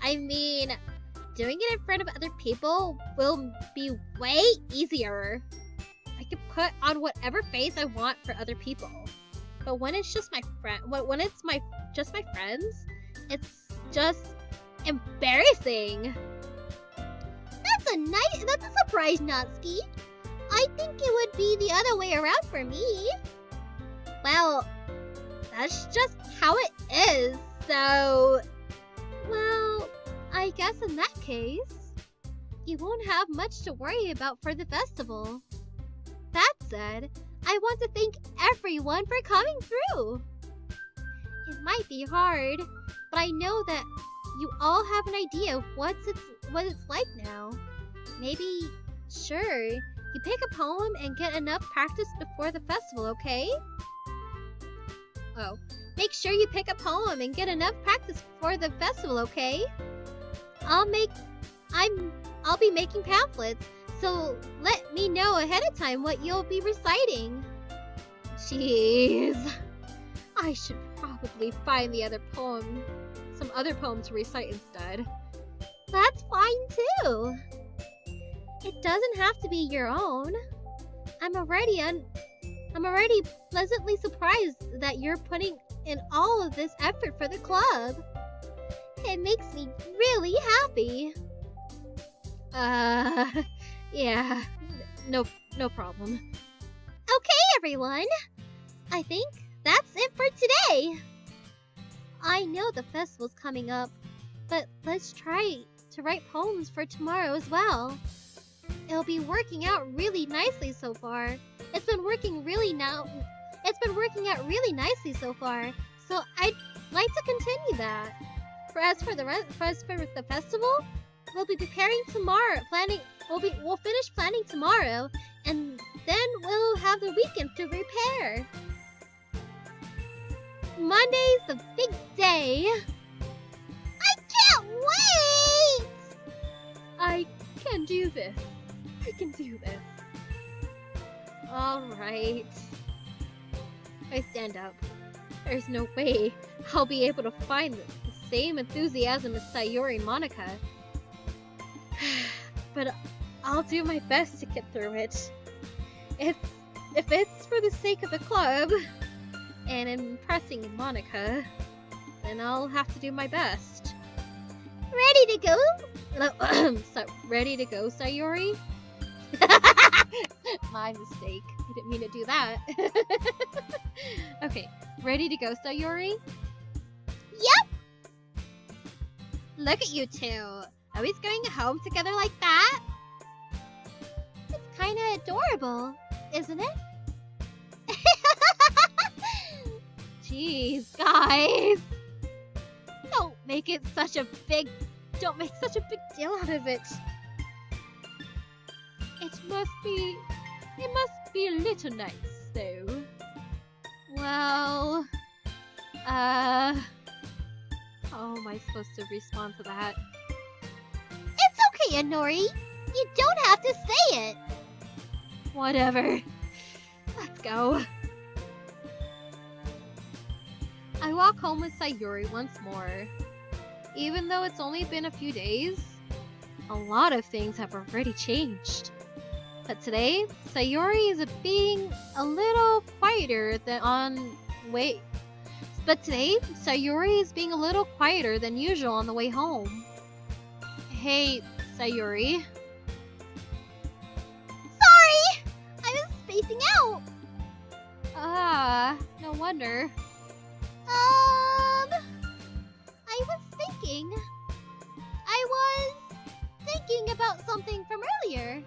I mean, doing it in front of other people will be way easier. I can put on whatever face I want for other people. But when it's just my just my friends, it's just embarrassing.
That's a surprise, Natsuki. I think it would be the other way around for me.
Well, that's just how it is, so... Well, I guess in that case, you won't have much to worry about for the festival. That said, I want to thank everyone for coming through. It might be hard, but I know that you all have an idea of what it's like now. Maybe, sure, you pick a poem and get enough practice before the festival, okay? Oh, make sure you pick a poem and get enough practice before the festival, okay? I'll be making pamphlets, so let me know ahead of time what you'll be reciting. Jeez. I should probably find some other poem to recite instead. That's fine too. It doesn't have to be your own. I'm already pleasantly surprised that you're putting in all of this effort for the club. It makes me really happy. Yeah, no problem. Okay, everyone. I think that's it for today. I know the festival's coming up, but let's try to write poems for tomorrow as well. It'll be working out really nicely so far. It's been working out really nicely so far, so I'd like to continue that. As for the festival, we'll be preparing tomorrow. We'll finish planning tomorrow, and then we'll have the weekend to prepare. Monday's the big day.
I can't wait!
I can do this. Alright. I stand up. There's no way I'll be able to find the same enthusiasm as Sayori and Monica. But I'll do my best to get through it. If it's for the sake of the club and impressing Monica, then I'll have to do my best.
Ready to go?
Ready to go, Sayori? My mistake. I didn't mean to do that. Okay, ready to go, Sayori?
Yep!
Look at you two. Always going home together like that? It's kinda adorable, isn't it? Jeez, guys. Don't make such a big deal out of it. It must be a little nice, though. Well, how am I supposed to respond to that?
It's okay, Inori. You don't have to say it.
Whatever. Let's go. I walk home with Sayuri once more. Even though it's only been a few days, a lot of things have already changed. But today, Sayuri is being a little quieter than usual on the way home. Hey, Sayuri.
Sorry! I was spacing out.
Ah, no wonder.
I was thinking about something from earlier.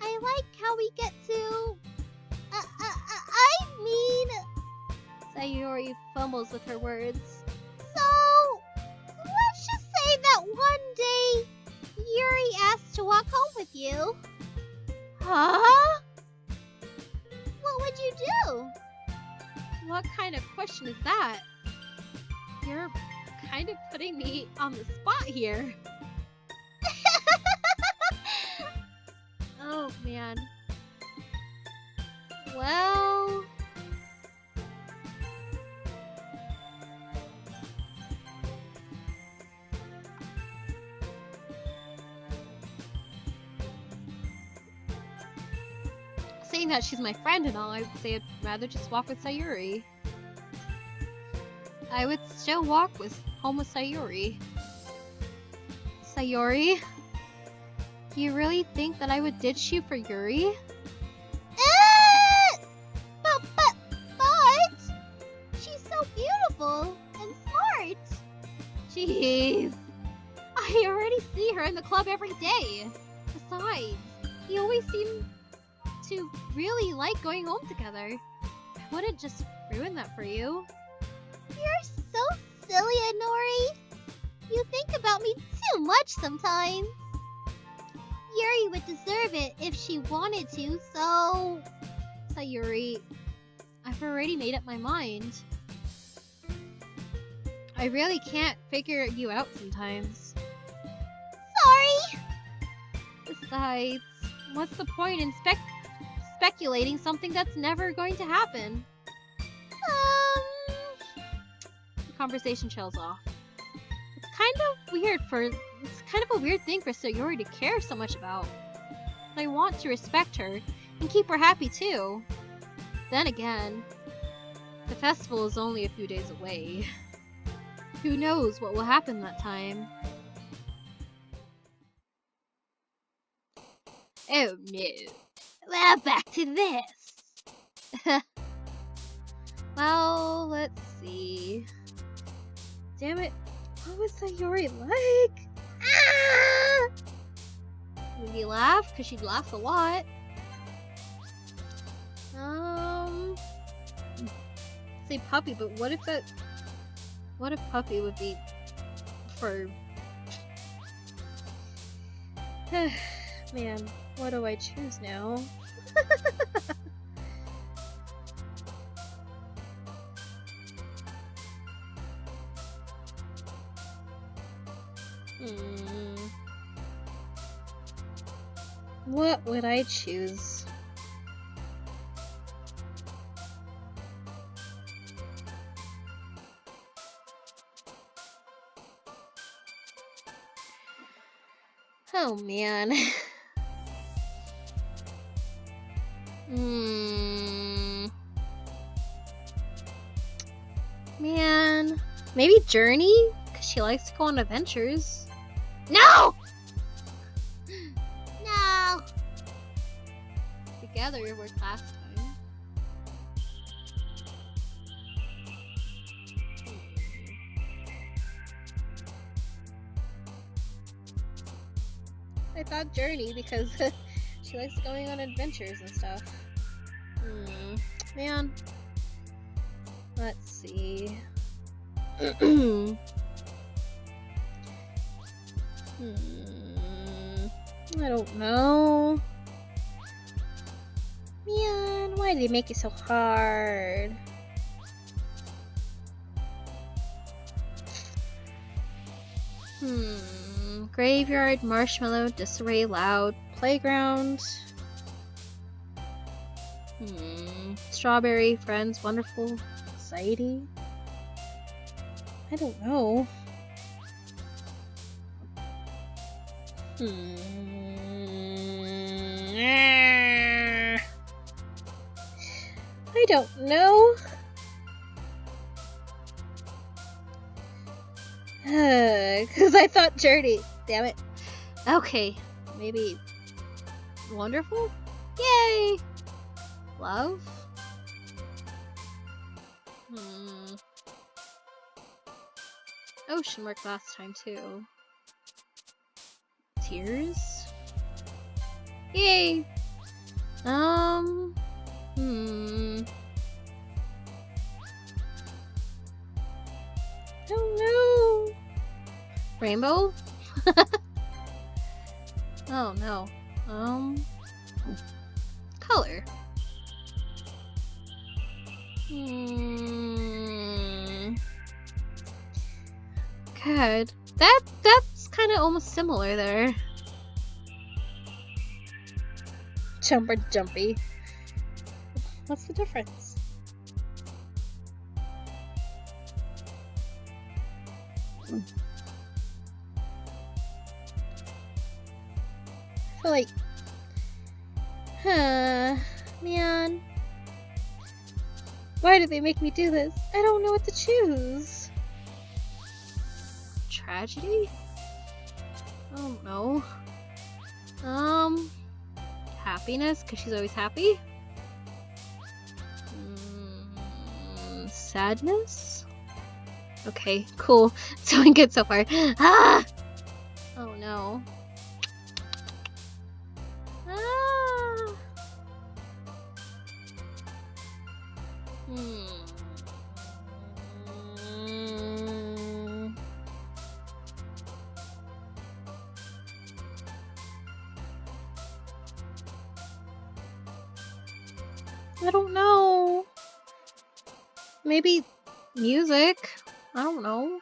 I like how we get to... I mean...
Sayuri fumbles with her words.
So, let's just say that one day, Yuri asked to walk home with you.
Huh?
What would you do?
What kind of question is that? You're kind of putting me on the spot here. Oh, man. Well... Saying that she's my friend and all, I'd say I'd rather just walk with Sayuri. I would still walk home with Sayuri. Sayuri? Do you really think that I would ditch you for Yuri?
But she's so beautiful and smart.
Jeez. I already see her in the club every day. Besides, you always seem to really like going home together. I wouldn't just ruin that for you.
You're so silly, Anori. You think about me too much sometimes. Yuri would deserve it if she wanted to, so...
Sayuri, I've already made up my mind. I really can't figure you out sometimes.
Sorry!
Besides, what's the point in speculating something that's never going to happen? The conversation trails off. It's kind of a weird thing for Sayuri to care so much about. But I want to respect her and keep her happy too. Then again, the festival is only a few days away. Who knows what will happen that time? Oh no. Well, back to this. Well, let's see. Damn it. What was Sayuri like? Ah! Maybe laugh, because she'd laugh a lot. Say puppy, but what if puppy would be for... Man, what do I choose now? What would I choose? Oh man. Man. Maybe Journey? Because she likes to go on adventures. No!
No!
Together worked last time. I thought Journey because she likes going on adventures and stuff. Man. Let's see. I don't know. Man, why did they make it so hard? Graveyard, marshmallow, disarray, loud, playground. Strawberry, friends, wonderful, exciting.
I don't know. I don't know. Because I thought Journey. Damn it. Okay, maybe wonderful? Yay! Love? Ocean worked last time too. Tears? Yay! Don't know. Rainbow? Oh no. Color. God, that's kind of almost similar there. Jumper jumpy. What's the difference? I feel like, man. Why did they make me do this? I don't know what to choose. Tragedy? I don't know. Happiness, because she's always happy. Sadness? Okay, cool. It's going good so far. Ah! Oh no. Ah! I don't know. Maybe music? I don't know.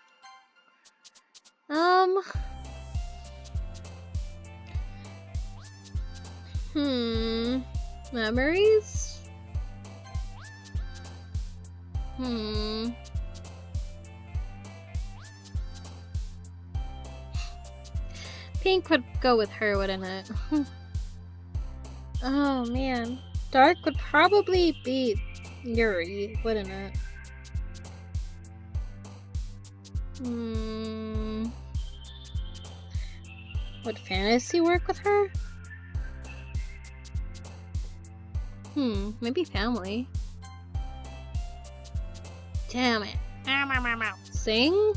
Memories? Pink would go with her, wouldn't it? Oh man. Dark would probably be Yuri, wouldn't it? Would fantasy work with her? Maybe family. Damn it. Sing?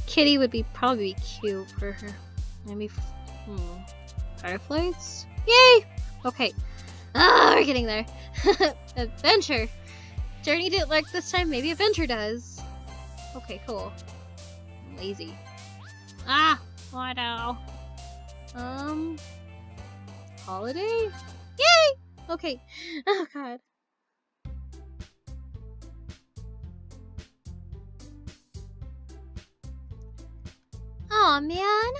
Kitty would probably be cute for her. Maybe, Fireflies? Yay! Okay. We're getting there. Adventure. Journey didn't like this time, maybe Adventure does. Okay, cool. I'm lazy. What now? Holiday? Yay! Okay. Oh god. Aw, man.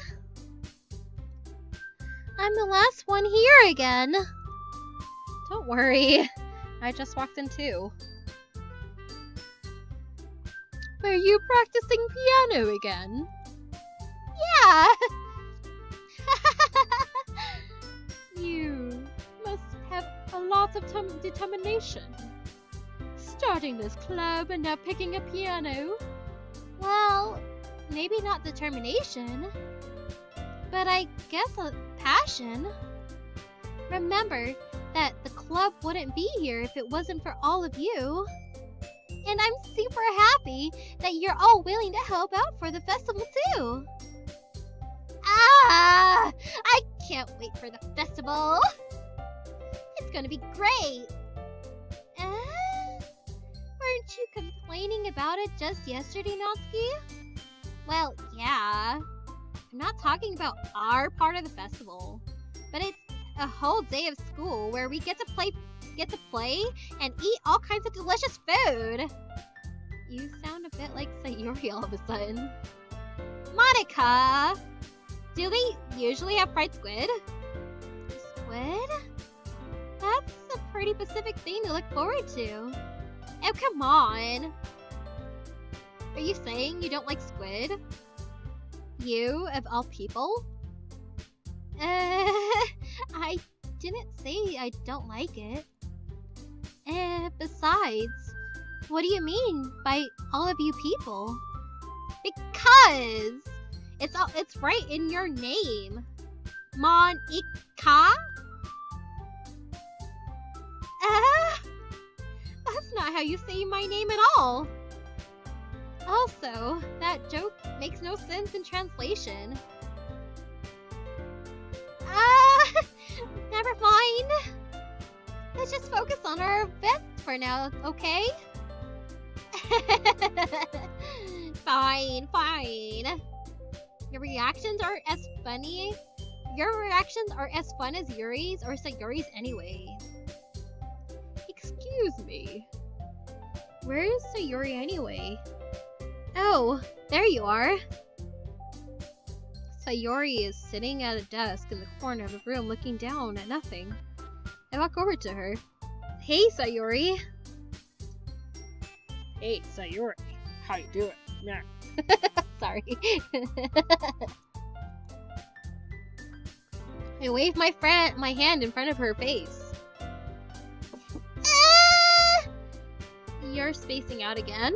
I'm the last one here again. Don't worry. I just walked in too. Were you practicing piano again? Yeah! You must have a lot of determination. Starting this club and now picking a piano. Well, maybe not determination, but I guess a passion. Remember that the club wouldn't be here if it wasn't for all of you. And I'm super happy that you're all willing to help out for the festival too. I can't wait for the festival. It's gonna be great. Weren't you complaining about it just yesterday, Natsuki? Well, yeah. I'm not talking about our part of the festival, but it's a whole day of school where we get to play and eat all kinds of delicious food. You sound a bit like Sayuri all of a sudden. Monica! Do they usually have fried squid? Squid? That's a pretty specific thing to look forward to. Oh, come on. Are you saying you don't like squid? You, of all people?
I didn't say I don't like it. Besides, what do you mean by all of you people?
Because it's right in your name. Monica? That's not how you say my name at all. Also, that joke makes no sense in translation.
Never mind. Let's just focus on our event for now, okay?
Fine. Your reactions are as fun as Yuri's or Sayori's anyway. Excuse me. Where is Sayori anyway? Oh, there you are. Sayori is sitting at a desk in the corner of the room looking down at nothing. I walk over to her. Hey, Sayori.
Hey, Sayori. How you doing? Yeah.
Sorry. I wave my hand in front of her face. You're spacing out again?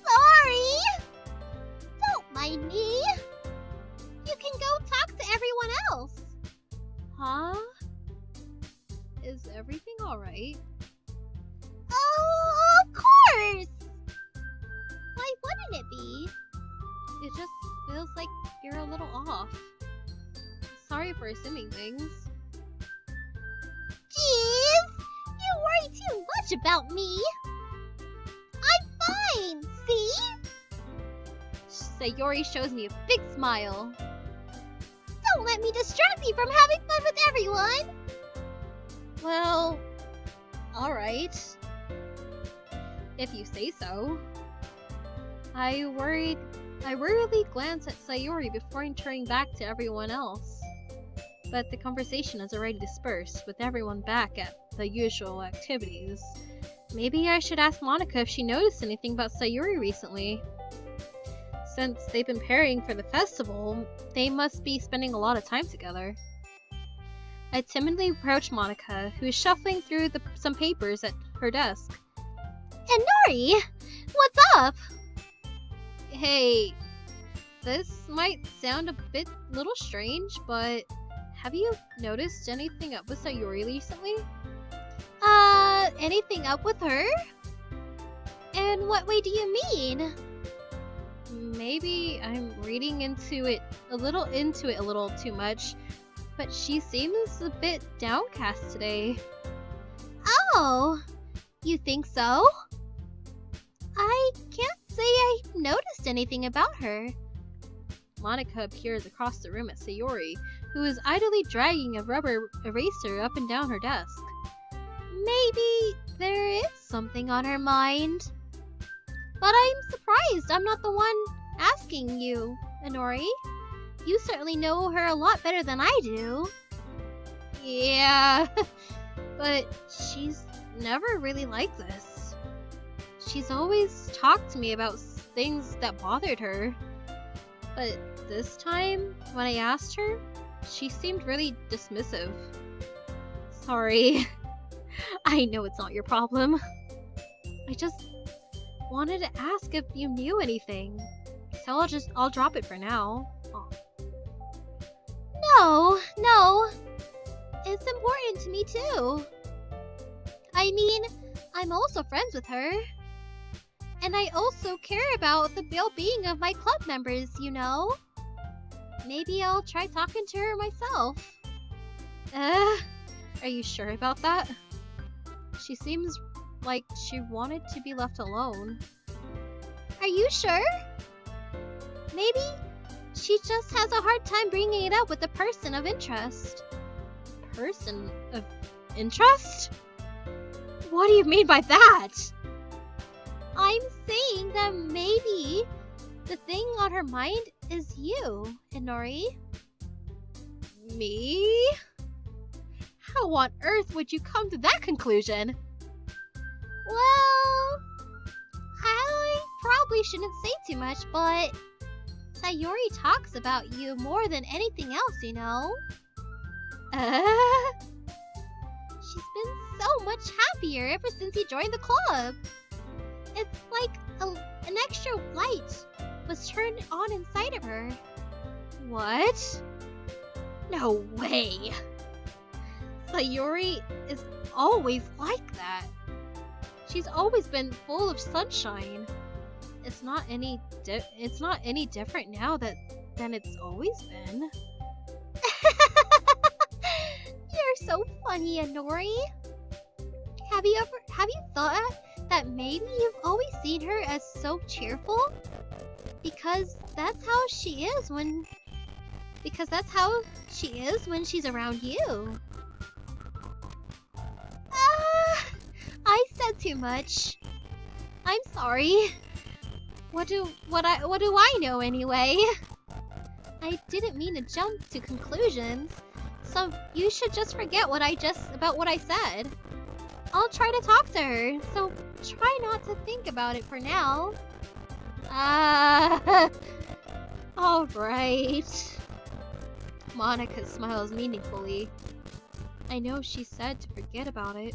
Sorry. Don't mind me. You can go talk to everyone else.
Huh? Is everything alright?
Oh, of course. Why wouldn't it be?
It just feels like you're a little off. Sorry for assuming things.
Jeez, you worry too much about me. I'm fine, see?
Sayori shows me a big smile.
Don't let me distract you from having fun with everyone.
Well, alright. If you say so. I worriedly glance at Sayori before turning back to everyone else. But the conversation has already dispersed, with everyone back at the usual activities. Maybe I should ask Monica if she noticed anything about Sayori recently. Since they've been pairing for the festival, they must be spending a lot of time together. I timidly approach Monica, who is shuffling through some papers at her desk.
And Nori, what's up?
Hey, this might sound a little strange, but have you noticed anything up with Sayori recently?
Anything up with her? In what way do you mean?
Maybe I'm reading into it a little too much, but she seems a bit downcast today.
Oh, you think so? I can't say I noticed anything about her.
Monica appears across the room at Sayori, who is idly dragging a rubber eraser up and down her desk.
Maybe there is something on her mind. But I'm surprised I'm not the one asking you, Inori. You certainly know her a lot better than I do.
Yeah, but she's never really like this. She's always talked to me about things that bothered her. But this time, when I asked her, she seemed really dismissive. Sorry. I know it's not your problem. I just wanted to ask if you knew anything. So I'll drop it for now.
Oh. No. It's important to me too. I mean, I'm also friends with her. And I also care about the well-being of my club members, you know? Maybe I'll try talking to her myself.
Are you sure about that? She seems like she wanted to be left alone.
Are you sure? Maybe she just has a hard time bringing it up with a person of interest.
Person of interest? What do you mean by that?
I'm saying that maybe the thing on her mind is you, Inori.
Me? How on earth would you come to that conclusion?
probably shouldn't say too much, but Sayori talks about you more than anything else, you know? She's been so much happier ever since he joined the club. It's like an extra light was turned on inside of her. What? No way. Sayori is always like that. She's always been full of sunshine. It's not any different now than it's always been. You're so funny, Anori. Have you thought that maybe you've always seen her as so cheerful? Because that's how she is when she's around you. I said too much. I'm sorry. What do I know anyway? I didn't mean to jump to conclusions, so you should just forget about what I said. I'll try to talk to her, so try not to think about it for now. Alright. Monica smiles meaningfully. I know she said to forget about it,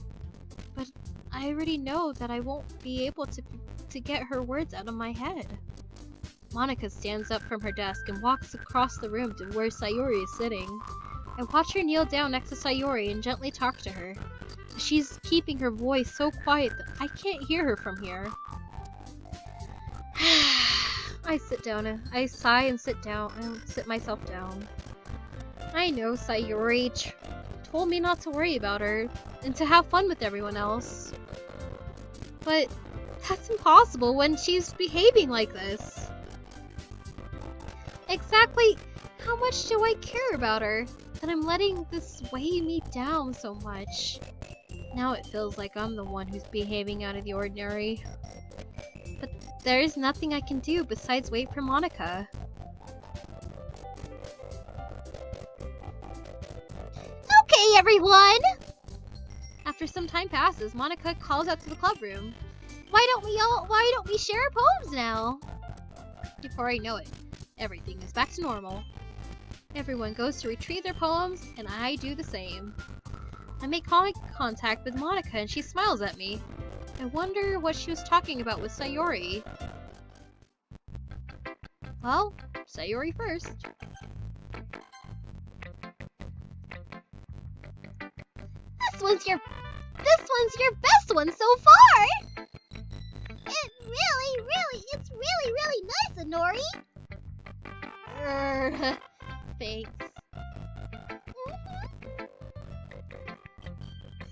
but I already know that I won't be able to get her words out of my head. Monica stands up from her desk and walks across the room to where Sayori is sitting. I watch her kneel down next to Sayori and gently talk to her. She's keeping her voice so quiet that I can't hear her from here. I sigh and sit myself down. I know Sayori told me not to worry about her and to have fun with everyone else. But that's impossible when she's behaving like this. Exactly how much do I care about her that I'm letting this weigh me down so much? Now it feels like I'm the one who's behaving out of the ordinary. But there is nothing I can do besides wait for Monica.
Okay, everyone!
After some time passes, Monica calls out to the club room. Why don't we share our poems now? Before I know it, everything is back to normal. Everyone goes to retrieve their poems, and I do the same. I make contact with Monica and she smiles at me. I wonder what she was talking about with Sayori. Well, Sayori first.
This one's your best one so far! It's really nice, Anori!
Thanks.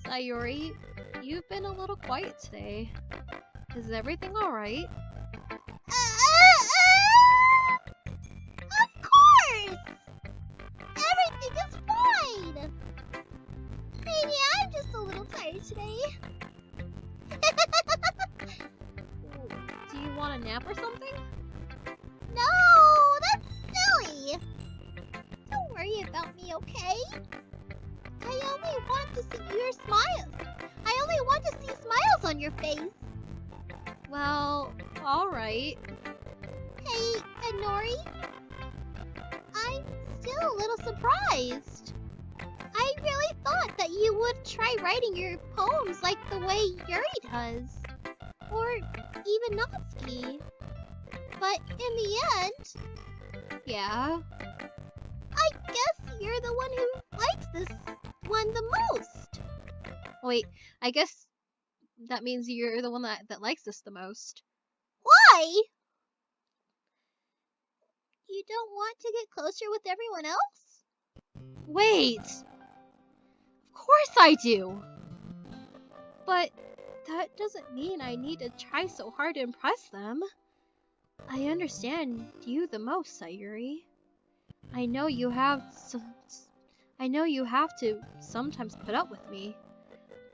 Sayori, you've been a little quiet today. Is everything alright?
Of course! Everything is fine! Maybe I'm just a little tired today.
Do you want a nap or something?
No, that's silly! Don't worry about me, okay? I only want to see your smiles. I only want to see smiles on your face.
Well, alright.
Hey, Anori? I'm still a little surprised. I really thought that you would try writing your poems like the way Yuri does. Or even Natsuki. But in the end...
Yeah?
I guess you're the one who likes this one the most.
Wait, I guess that means you're the one that likes this the most.
Why? You don't want to get closer with everyone else?
Wait! Of course I do! But that doesn't mean I need to try so hard to impress them. I understand you the most, Sayuri. I know you have to sometimes put up with me.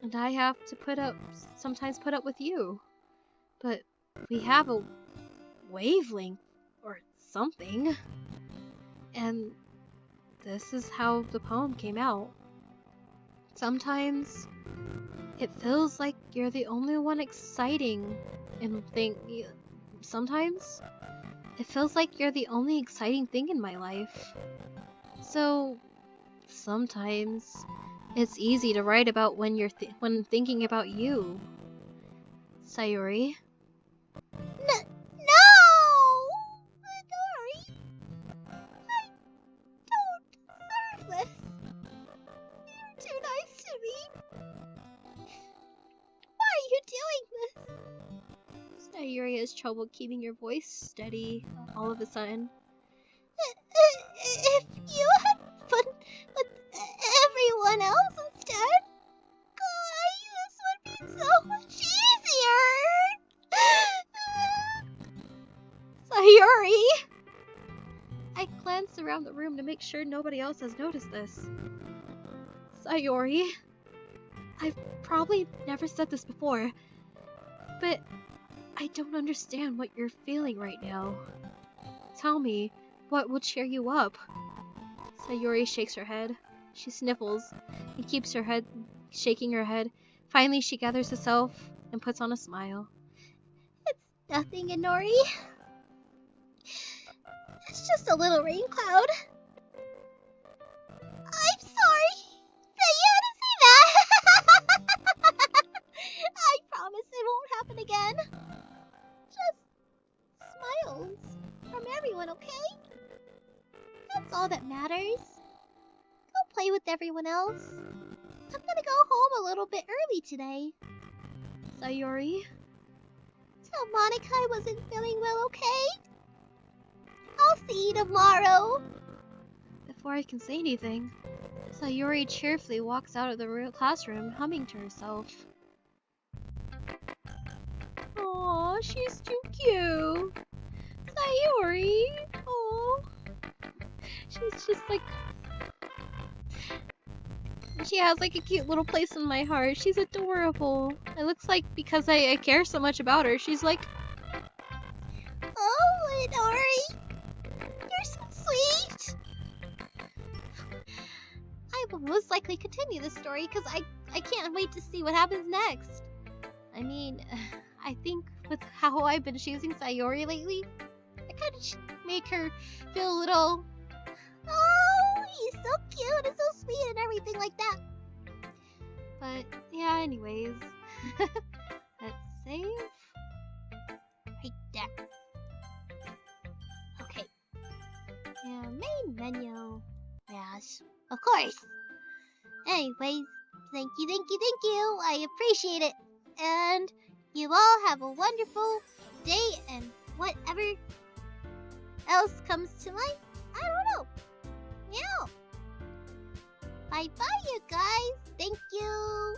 And I have to sometimes put up with you. But we have a wavelength or something. And this is how the poem came out. Sometimes it feels like you're the only one exciting and
sometimes it feels like you're the only exciting thing in my life. So sometimes it's easy to write about when when thinking about you. Sayori.
No! Midori! I don't deserve this. You're too nice to me. Why are you doing this?
Sayori has trouble keeping your voice steady all of a sudden.
If you had fun with everyone else instead, this would be so much easier.
Sayori! I glanced around the room to make sure nobody else has noticed this. Sayori, I've probably never said this before, but I don't understand what you're feeling right now. Tell me, what will cheer you up? Sayori shakes her head. She sniffles and keeps her head shaking her head. Finally, she gathers herself and puts on a smile.
It's nothing, Inori. It's just a little rain cloud. I'm sorry that you had to see that. I promise it won't happen again. Just smiles from everyone, okay? That's all that matters. Go play with everyone else. I'm gonna go home a little bit early today.
Sayori?
Tell Monica I wasn't feeling well, okay? I'll see you tomorrow.
Before I can say anything, Sayori cheerfully walks out of the classroom, humming to herself. Aw, she's too cute. Sayori. Aw. She's just like... She has like a cute little place in my heart. She's adorable. It looks like because I care so much about her, she's like...
Oh, Inori. You're so sweet.
I will most likely continue this story because I can't wait to see what happens next. I mean, I think with how I've been choosing Sayori lately, I kind of make her feel a little...
Oh, he's so cute and so sweet and everything like that.
But, yeah, anyways. Let's save. Right there. Okay. Yeah, main menu. Yes, of course. Anyways, thank you. I appreciate it. And you all have a wonderful day and whatever else comes to mind. I don't know. Yeah. Bye-bye, you guys. Thank you.